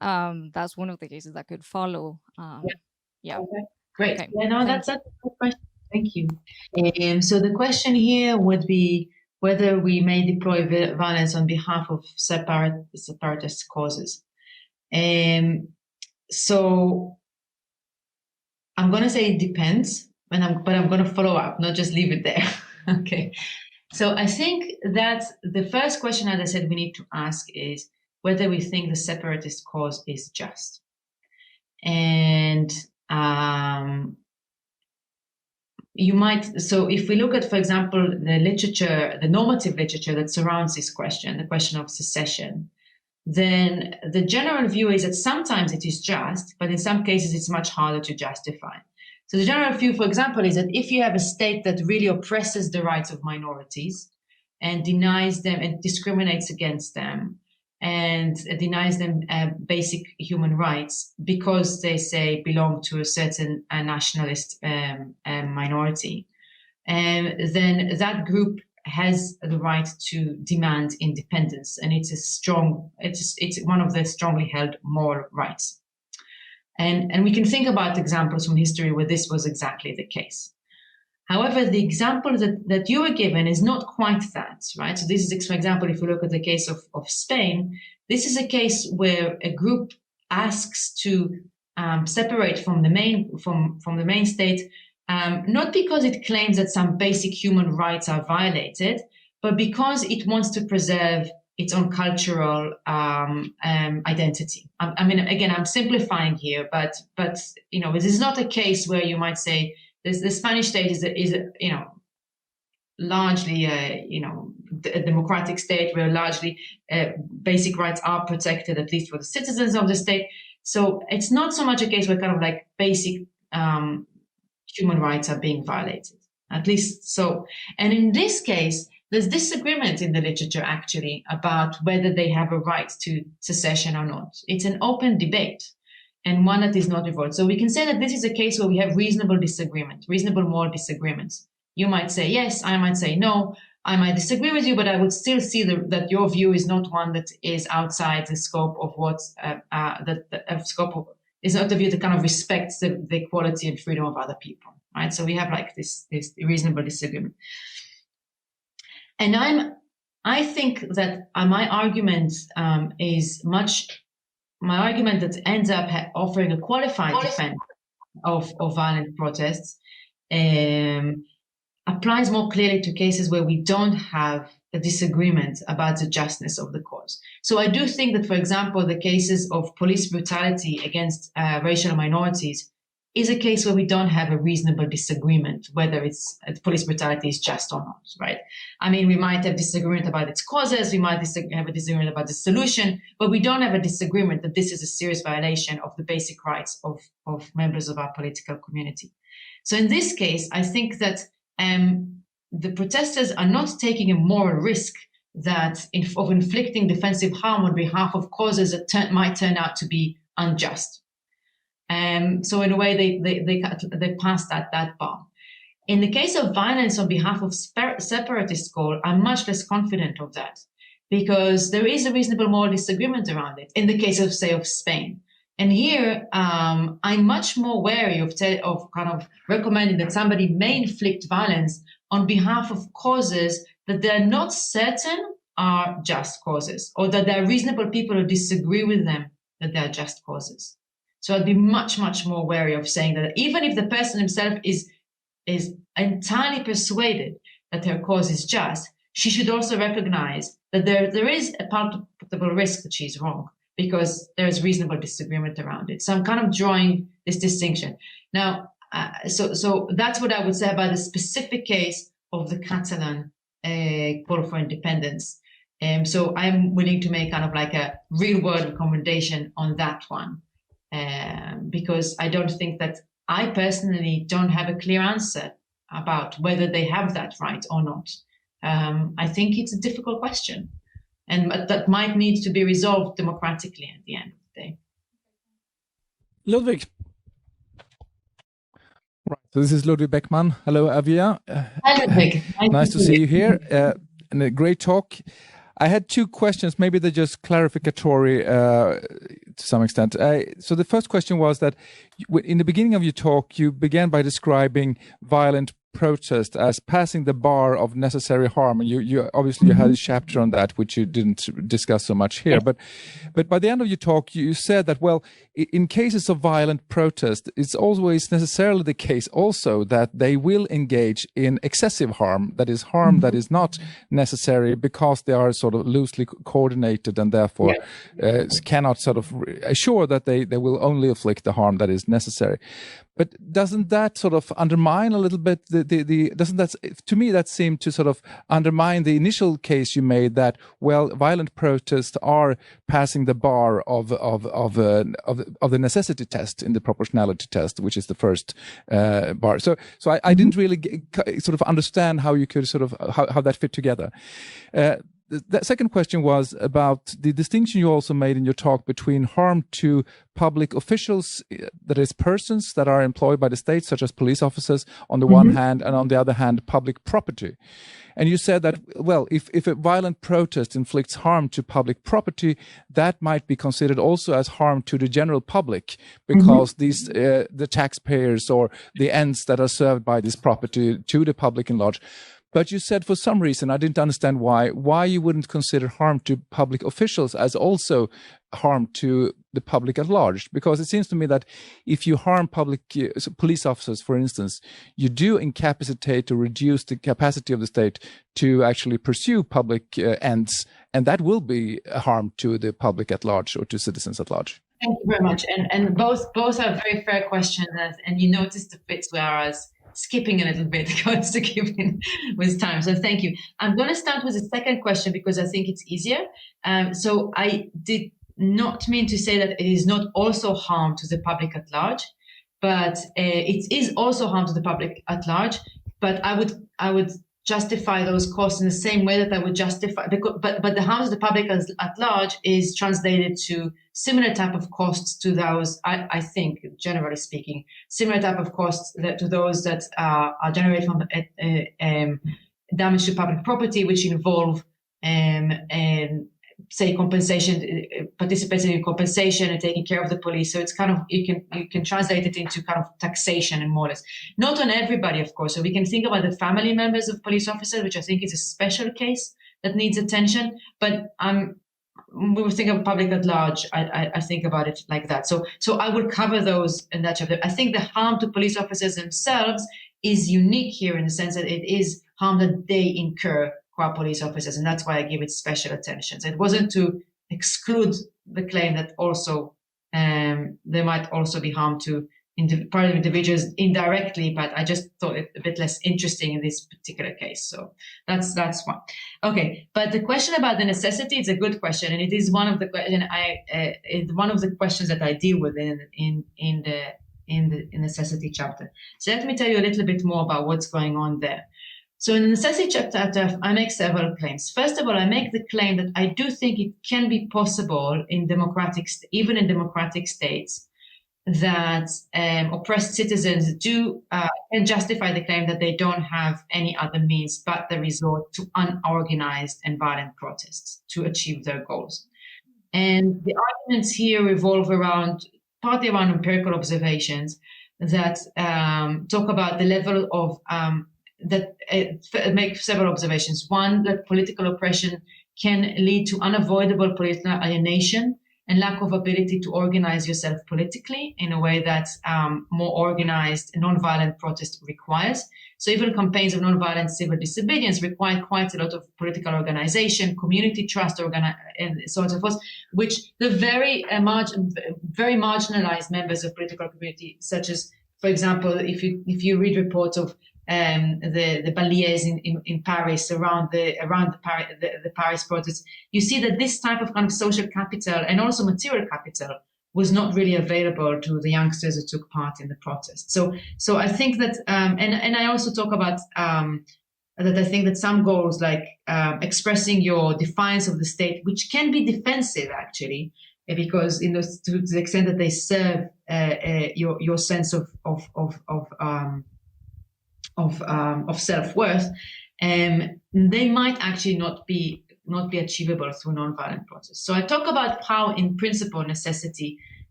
that's one of the cases that could follow. Yeah. Okay. Great. Okay. Yeah, no, Thank that's a good question. Thank you. So the question here would be whether we may deploy violence on behalf of separatist causes. So I'm going to say it depends, but I'm going to follow up, not just leave it there. Okay. So I think that the first question, as I said, we need to ask is whether we think the separatist cause is just. And you might, so if we look at, for example, the literature, the normative literature that surrounds this question, the question of secession, then the general view is that sometimes it is just, but in some cases it's much harder to justify. So the general view, for example, is that if you have a state that really oppresses the rights of minorities and denies them and discriminates against them and denies them basic human rights because they say belong to a certain nationalist minority, then that group has the right to demand independence, and it's one of the strongly held moral rights. And we can think about examples from history where this was exactly the case. However, the example that you were given is not quite that, right? So this is, for example, if you look at the case of Spain, this is a case where a group asks to separate from the main state, not because it claims that some basic human rights are violated, but because it wants to preserve its own cultural identity. I mean, again, I'm simplifying here, but you know, this is not a case where you might say the Spanish state is largely a democratic state where largely basic rights are protected, at least for the citizens of the state. So it's not so much a case where kind of like basic human rights are being violated, at least so. And in this case, there's disagreement in the literature actually about whether they have a right to secession or not. It's an open debate and one that is not revolved. So we can say that this is a case where we have reasonable disagreement, reasonable moral disagreements. You might say yes, I might say no. I might disagree with you, but I would still see that your view is not one that is outside the scope of is not a view that kind of respects the equality and freedom of other people, right? So we have like this reasonable disagreement. And I think that my argument that ends up offering a qualified defense of violent protests applies more clearly to cases where we don't have a disagreement about the justness of the cause. So I do think that, for example, the cases of police brutality against racial minorities is a case where we don't have a reasonable disagreement whether it's police brutality is just or not, right? I mean, we might have disagreement about its causes, we might have a disagreement about the solution, but we don't have a disagreement that this is a serious violation of the basic rights of members of our political community. So in this case, I think that the protesters are not taking a moral risk of inflicting defensive harm on behalf of causes that might turn out to be unjust. So in a way, they pass that bar. In the case of violence on behalf of separatist cause, I'm much less confident of that because there is a reasonable moral disagreement around it. In the case of, say, of Spain. And here, I'm much more wary of kind of recommending that somebody may inflict violence on behalf of causes that they're not certain are just causes, or that there are reasonable people who disagree with them that they're just causes. So I'd be much, much more wary of saying that even if the person himself is entirely persuaded that her cause is just, she should also recognize that there is a palpable risk that she's wrong, because there is reasonable disagreement around it. So I'm kind of drawing this distinction. Now, so that's what I would say about the specific case of the Catalan call for independence. So I'm willing to make kind of like a real world recommendation on that one, because I don't think that I personally don't have a clear answer about whether they have that right or not. I think it's a difficult question, and that might need to be resolved democratically at the end of the day. Ludwig. Right. So this is Ludwig Beckman. Hello, Avia. Hi, Ludwig. Nice to see you here. And a great talk. I had two questions. Maybe they're just clarificatory to some extent. So the first question was that in the beginning of your talk, you began by describing violent protest as passing the bar of necessary harm, and you obviously you had a chapter on that which you didn't discuss so much here, but by the end of your talk you said that, well, in cases of violent protest, it's always necessarily the case also that they will engage in excessive harm, that is harm that is not necessary because they are sort of loosely coordinated and therefore cannot sort of assure that they will only inflict the harm that is necessary. But doesn't that sort of undermine a little bit doesn't that, to me, that seemed to sort of undermine the initial case you made that, well, violent protests are passing the bar of the necessity test in the proportionality test, which is the first bar. So I didn't really sort of understand how you could sort of how that fit together. The second question was about the distinction you also made in your talk between harm to public officials, that is, persons that are employed by the state, such as police officers, on the one hand, and on the other hand, public property. And you said that, well, if a violent protest inflicts harm to public property, that might be considered also as harm to the general public, because these the taxpayers or the ends that are served by this property to the public in large. But you said for some reason, I didn't understand why you wouldn't consider harm to public officials as also harm to the public at large. Because it seems to me that if you harm public police officers, for instance, you do incapacitate or reduce the capacity of the state to actually pursue public ends, and that will be a harm to the public at large or to citizens at large. Thank you very much. And both are very fair questions, and you noticed the bits where I was skipping a little bit because to keep in with time. So thank you. I'm going to start with the second question because I think it's easier. So I did not mean to say that it is not also harm to the public at large, but it is also harm to the public at large. But I would justify those costs in the same way that I would justify, but the harm to the public at large is translated to similar type of costs to those, I think, generally speaking, similar type of costs to those that are generated from damage to public property, which involve, say, compensation, participating in compensation and taking care of the police. So it's kind of, you can translate it into kind of taxation and more or less. Not on everybody, of course. So we can think about the family members of police officers, which I think is a special case that needs attention. But when we think of public at large, I think about it like that. So I will cover those in that chapter. I think the harm to police officers themselves is unique here in the sense that it is harm that they incur qua police officers, and that's why I give it special attention. So it wasn't to exclude the claim that also there might also be harm to private individuals indirectly, but I just thought it a bit less interesting in this particular case. So that's one. Okay, but the question about the necessity is a good question, and it is one of the questions that I deal with in the necessity chapter. So let me tell you a little bit more about what's going on there. So in the necessity chapter, I make several claims. First of all, I make the claim that I do think it can be possible in even in democratic states, that oppressed citizens can justify the claim that they don't have any other means but the resort to unorganized and violent protests to achieve their goals. And the arguments here revolve partly around empirical observations that talk about the level of make several observations. One, that political oppression can lead to unavoidable political alienation and lack of ability to organize yourself politically in a way that more organized non-violent protest requires. So even campaigns of non-violent civil disobedience require quite a lot of political organization, community trust, and so on and so forth, which the very marginalized members of political community, such as, for example, if you read reports of the banlieues in Paris around the Paris protests, you see that this type of kind of social capital and also material capital was not really available to the youngsters who took part in the protest. So I think that, and I also talk about that I think that some goals like expressing your defiance of the state, which can be defensive actually, because to the extent that they serve your sense of self-worth, they might actually not be achievable through non-violent process. So I talk about how, in principle, necessity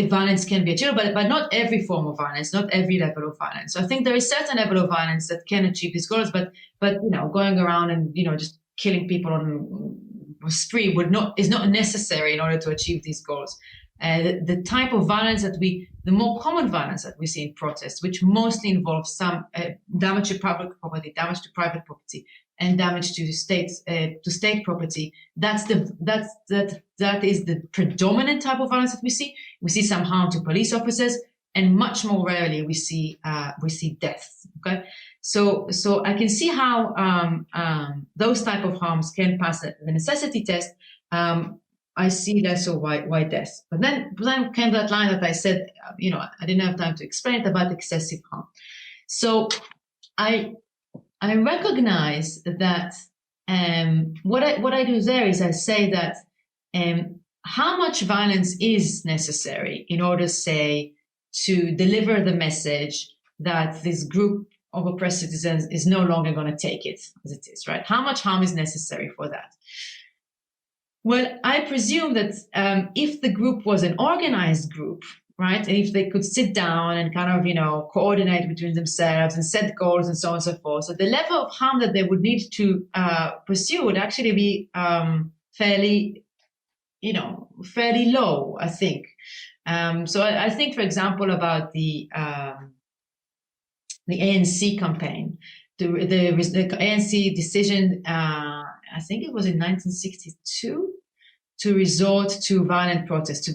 violence can be achievable, but not every form of violence, not every level of violence. So I think there is certain level of violence that can achieve these goals, but going around and just killing people on a spree is not necessary in order to achieve these goals. The type of violence the more common violence that we see in protests, which mostly involves some damage to public property, damage to private property, and damage to state property, that is the predominant type of violence that we see. We see some harm to police officers, and much more rarely we see deaths. Okay, so I can see how those type of harms can pass the necessity test. I see less of why death. But then came that line that I said, I didn't have time to explain it, about excessive harm. So I recognize that what I do there is I say that how much violence is necessary in order, say, to deliver the message that this group of oppressed citizens is no longer going to take it as it is, right? How much harm is necessary for that? Well, I presume that if the group was an organized group, right, and if they could sit down and kind of, coordinate between themselves and set goals and so on and so forth, so the level of harm that they would need to pursue would actually be fairly low, I think. So I think, for example, about the ANC campaign, the ANC decision, I think it was in 1962, to resort to violent protest, to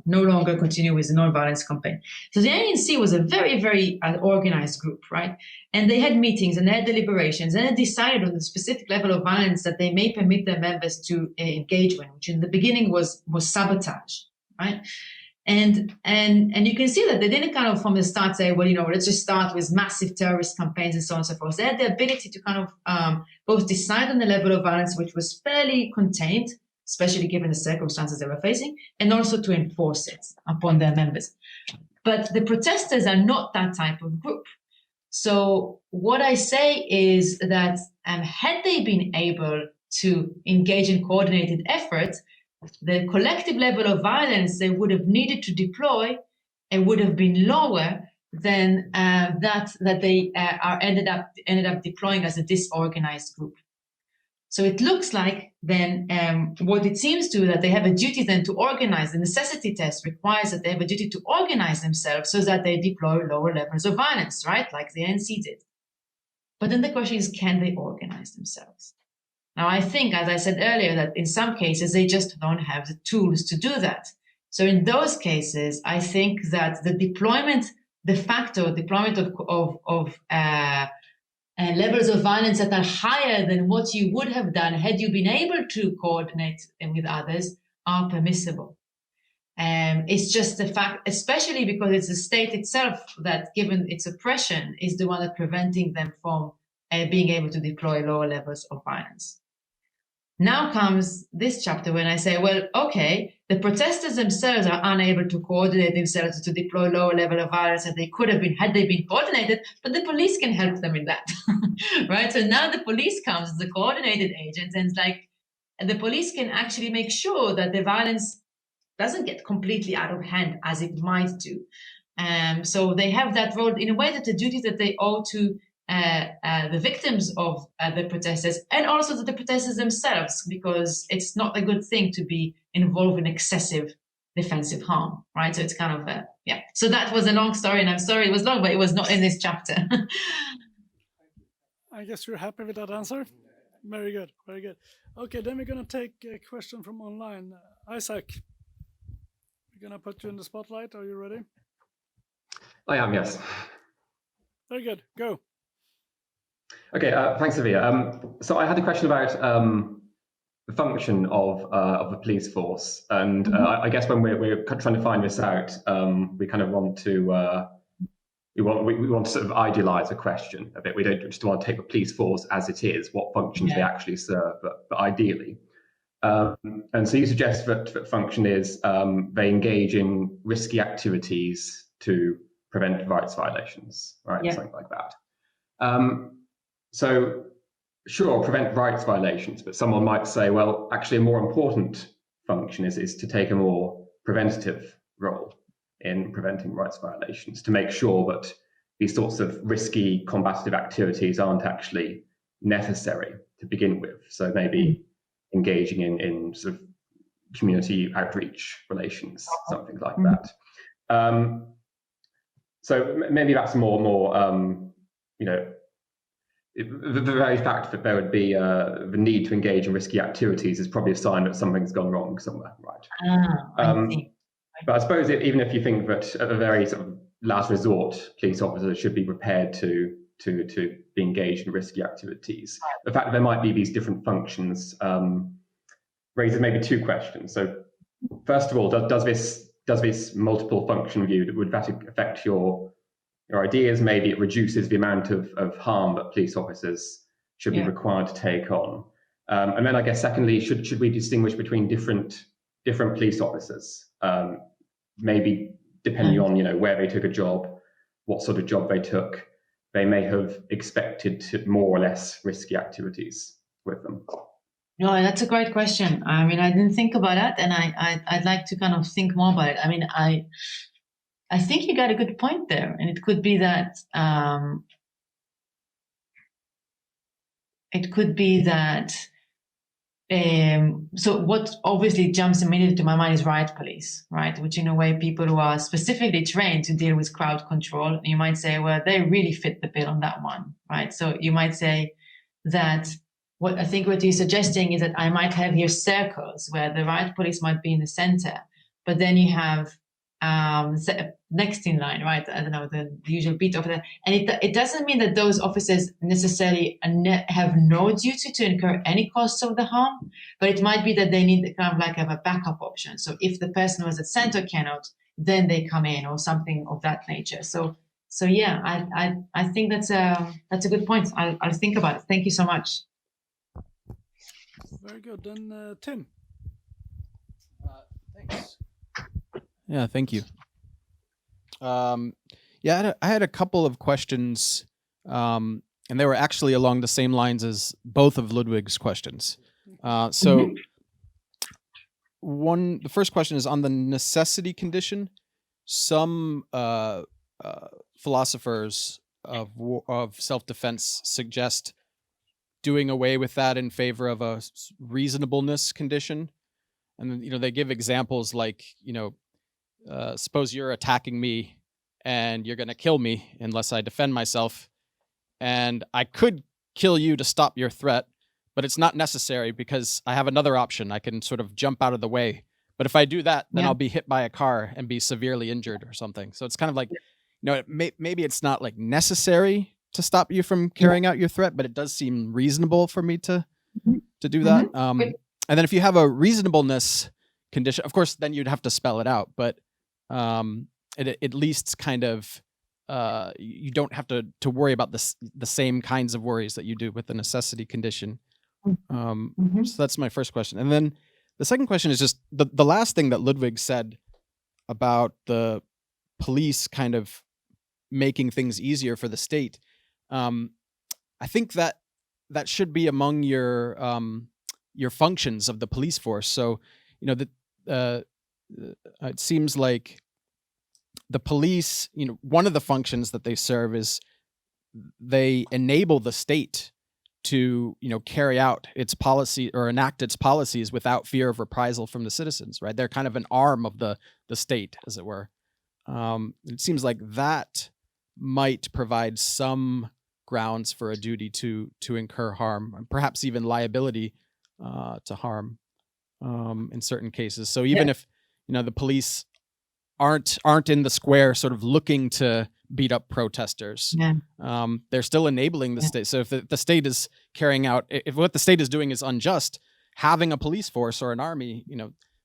no longer continue with the non-violence campaign. So the ANC was a very, very organized group, right? And they had meetings and they had deliberations, and they decided on the specific level of violence that they may permit their members to engage in, which in the beginning was sabotage, right? And you can see that they didn't kind of from the start say, well, let's just start with massive terrorist campaigns and so on and so forth. They had the ability to kind of both decide on the level of violence, which was fairly contained, especially given the circumstances they were facing, and also to enforce it upon their members. But the protesters are not that type of group. So what I say is that had they been able to engage in coordinated efforts, the collective level of violence they would have needed to deploy would have been lower than that they ended up deploying as a disorganized group. So it looks like then what it seems to that they have a duty then to organize. The necessity test requires that they have a duty to organize themselves so that they deploy lower levels of violence, right? Like the ANC did. But then the question is, can they organize themselves? Now, I think, as I said earlier, that in some cases, they just don't have the tools to do that. So in those cases, I think that the deployment, de facto deployment of levels of violence that are higher than what you would have done had you been able to coordinate with others are permissible. It's just the fact, especially because it's the state itself that, given its oppression, is the one that's preventing them from being able to deploy lower levels of violence. Now comes this chapter when I say, well, okay, the protesters themselves are unable to coordinate themselves to deploy lower level of violence that they could have been had they been coordinated, but the police can help them in that, right? So now the police comes as the coordinated agents, and it's like the police can actually make sure that the violence doesn't get completely out of hand as it might do. So they have that role in a way that the duty that they owe to the victims of the protesters, and also to the protesters themselves, because it's not a good thing to be involved in excessive defensive harm, right? So it's kind of yeah. So that was a long story, and I'm sorry it was long, but it was not in this chapter. I guess you're happy with that answer. Very good, very good. Okay, then we're gonna take a question from online. Isaac, we're gonna put you in the spotlight. Are you ready? I am, yes. Very good. Go. Okay, thanks, Avia. So I had a question about the function of the police force, and I guess when we're trying to find this out, we kind of want to we want to sort of idealize a question a bit. We don't just want to take the police force as it is, what functions they actually serve, but ideally. And so you suggest that function is they engage in risky activities to prevent rights violations, right? Yeah. Something like that. So sure, prevent rights violations, but someone might say, well, actually a more important function is to take a more preventative role in preventing rights violations, to make sure that these sorts of risky combative activities aren't actually necessary to begin with. So maybe engaging in sort of community outreach relations, something like that. So maybe that's more the very fact that there would be the need to engage in risky activities is probably a sign that something's gone wrong somewhere, right? But I suppose even if you think that at the very sort of last resort, police officers should be prepared to be engaged in risky activities, the fact that there might be these different functions raises maybe two questions. So first of all, does this multiple function view, would that affect your ideas? Maybe it reduces the amount of harm that police officers should be required to take on. And then I guess secondly, should we distinguish between different police officers? Maybe depending on where they took a job, what sort of job they took, they may have expected more or less risky activities with them. No, that's a great question. I mean, I didn't think about that, and I'd like to kind of think more about it. I mean, I think you got a good point there, and it could be that so what obviously jumps immediately to my mind is riot police, right? Which in a way, people who are specifically trained to deal with crowd control. And you might say, well, they really fit the bill on that one, right? So you might say that what you're suggesting is that I might have here circles where the riot police might be in the center, but then you have next in line, right? I don't know, the usual beat officer. And it doesn't mean that those officers necessarily have no duty to incur any costs of the harm, but it might be that they need kind of like have a backup option. So if the person who was at center cannot, then they come in or something of that nature. So yeah, I think that's a good point. I'll think about it. Thank you so much. Very good. Then Tim. Thanks. Yeah, thank you. I had a couple of questions, and they were actually along the same lines as both of Ludwig's questions. The first question is on the necessity condition. Some philosophers of self-defense suggest doing away with that in favor of a reasonableness condition. And they give examples like, suppose you're attacking me and you're going to kill me unless I defend myself. And I could kill you to stop your threat, but it's not necessary because I have another option. I can sort of jump out of the way. But if I do that, then I'll be hit by a car and be severely injured or something. So it's kind of like, maybe it's not like necessary to stop you from carrying out your threat, but it does seem reasonable for me to do that. And then if you have a reasonableness condition, of course, then you'd have to spell it out. But it at least kind of you don't have to worry about the same kinds of worries that you do with the necessity condition. So that's my first question. And then the second question is just the last thing that Ludwig said about the police kind of making things easier for the state. I think that should be among your functions of the police force. So, it seems like the police, one of the functions that they serve is they enable the state to, carry out its policy or enact its policies without fear of reprisal from the citizens, right? They're kind of an arm of the state, as it were. It seems like that might provide some grounds for a duty to incur harm, perhaps even liability to harm in certain cases. So even if the police aren't in the square sort of looking to beat up protesters. Yeah. They're still enabling the state. So if the state is carrying out, if what the state is doing is unjust, having a police force or an army,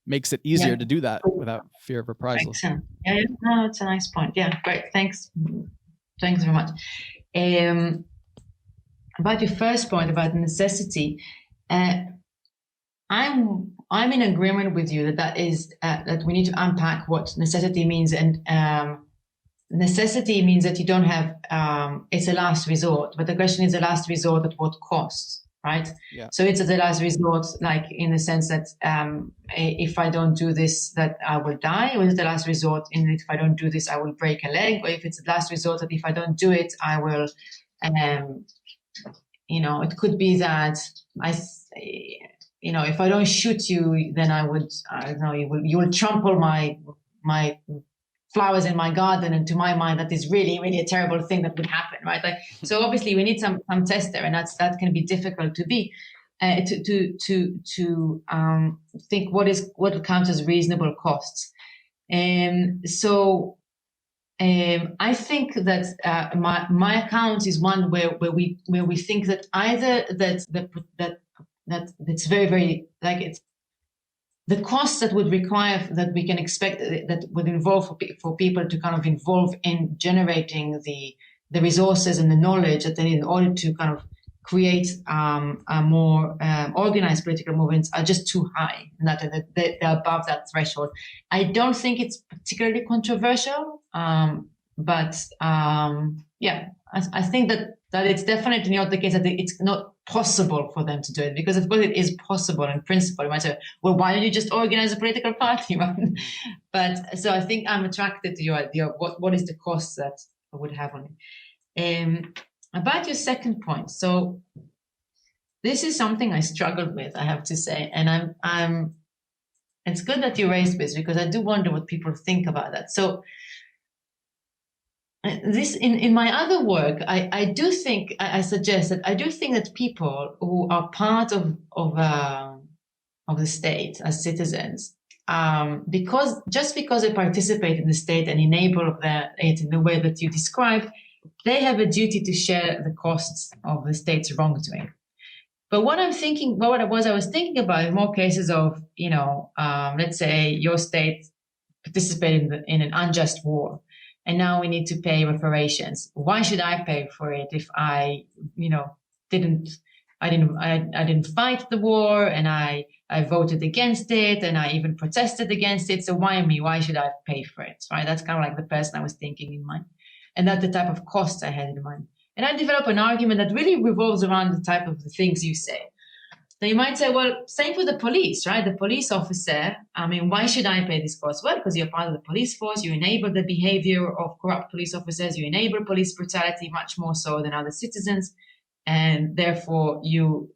makes it easier to do that without fear of reprisal. Excellent. Yeah, no, it's a nice point. Yeah, great. Thanks very much. About your first point about necessity, I'm in agreement with you that is that we need to unpack what necessity means, and necessity means that you don't have it's a last resort, but the question is a last resort at what cost, right? Yeah. So it's at the last resort, like in the sense that if I don't do this, that I will die, or is it the last resort in if I don't do this, I will break a leg, or if it's the last resort that if I don't do it, I will, it could be that if I don't shoot you, then I don't know, you will trample my flowers in my garden, and to my mind, that is really, really a terrible thing that would happen, right? Like, so obviously we need some test there, and that can be difficult to be to think what counts as reasonable costs, and so. I think that my account is one where we think that either that it's very, very, like, it's the costs that would require, that we can expect, that would involve for people to kind of involve in generating the resources and the knowledge that they need in order to kind of create a more organized political movements are just too high, and that they're above that threshold. I don't think it's particularly controversial, but I think that it's definitely not the case that it's not possible for them to do it, because of course it is possible in principle. You might say, well, why don't you just organize a political party? But so I think I'm attracted to your idea of what is the cost that I would have on it. About your second point, so this is something I struggled with, I have to say, and I'm. It's good that you raised this, because I do wonder what people think about that. So this in my other work, I do think I suggest that I do think that people who are part of the state as citizens, because they participate in the state and enable it in the way that you described, they have a duty to share the costs of the state's wrongdoing. But what I was thinking about more cases of, let's say your state participated in an unjust war, and now we need to pay reparations. Why should I pay for it if I, didn't fight the war, and I voted against it, and I even protested against it. So why me? Why should I pay for it? Right? That's kind of like the person I was thinking in mind. And that's the type of costs I had in mind. And I develop an argument that really revolves around the type of the things you say. So you might say, well, same for the police, right? The police officer, why should I pay this cost? Well, because you're part of the police force, you enable the behavior of corrupt police officers, you enable police brutality much more so than other citizens. And therefore,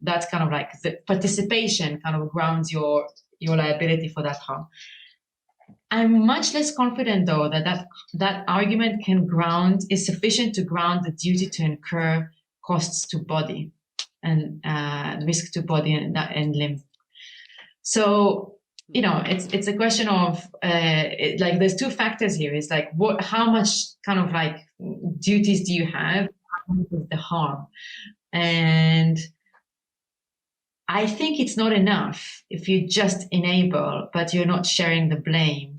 that's kind of like the participation kind of grounds your liability for that harm. I'm much less confident, though, that argument is sufficient to ground the duty to incur costs to body and risk to body and limb. So, it's a question of like there's two factors here. It's like how much kind of like duties do you have? How much is the harm? And I think it's not enough if you just enable, but you're not sharing the blame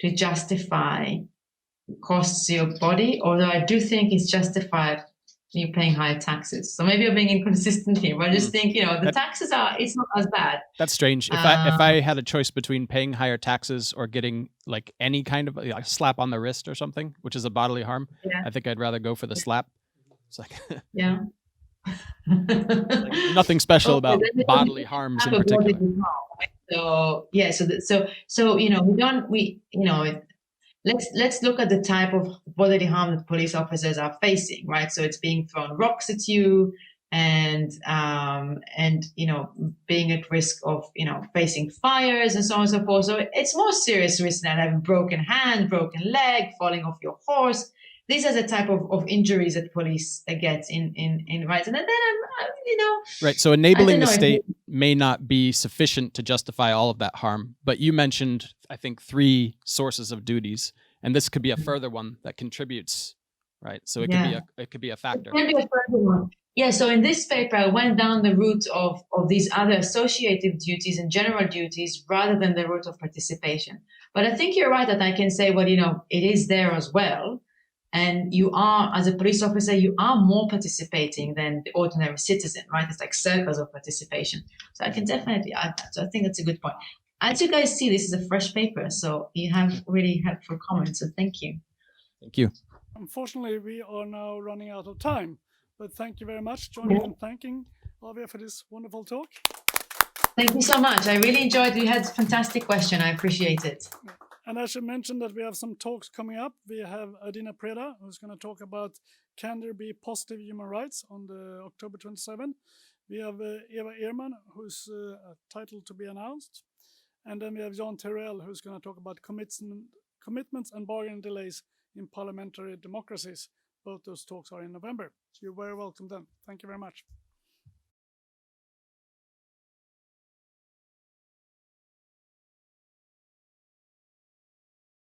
to justify costs to your body, although I do think it's justified you paying higher taxes. So maybe I'm being inconsistent here, but I just think, the taxes it's not as bad. That's strange. If I had a choice between paying higher taxes or getting like any kind of like slap on the wrist or something, which is a bodily harm, I think I'd rather go for the slap. It's like yeah. like nothing special about bodily harms in particular. So yeah, let's look at the type of bodily harm that police officers are facing, right? So it's being thrown rocks at you, and being at risk of facing fires and so on and so forth. So it's more serious risk than having broken hand, broken leg, falling off your horse. These are the type of injuries that police get in rights. And then Right. So enabling the state may not be sufficient to justify all of that harm. But you mentioned, I think, 3 sources of duties. And this could be a further one that contributes right? So it could be a factor. It can be a further one. Yeah, so in this paper, I went down the route of these other associative duties and general duties rather than the route of participation. But I think you're right that I can say, well, it is there as well. And you are, as a police officer, you are more participating than the ordinary citizen, right? It's like circles of participation. So I can definitely add that. So I think that's a good point. As you guys see, this is a fresh paper, so you have really helpful comments. So thank you. Thank you. Unfortunately, we are now running out of time, but thank you very much. Join me in thanking Avia for this wonderful talk. Thank you so much. I really enjoyed it. You had a fantastic question. I appreciate it. And I should mention that we have some talks coming up. We have Adina Preda, who's going to talk about can there be positive human rights on the October 27. We have Eva Ehrman, who's titled to be announced. And then we have Jan Terrell, who's going to talk about commitments and bargaining delays in parliamentary democracies. Both those talks are in November. You're very welcome then. Thank you very much.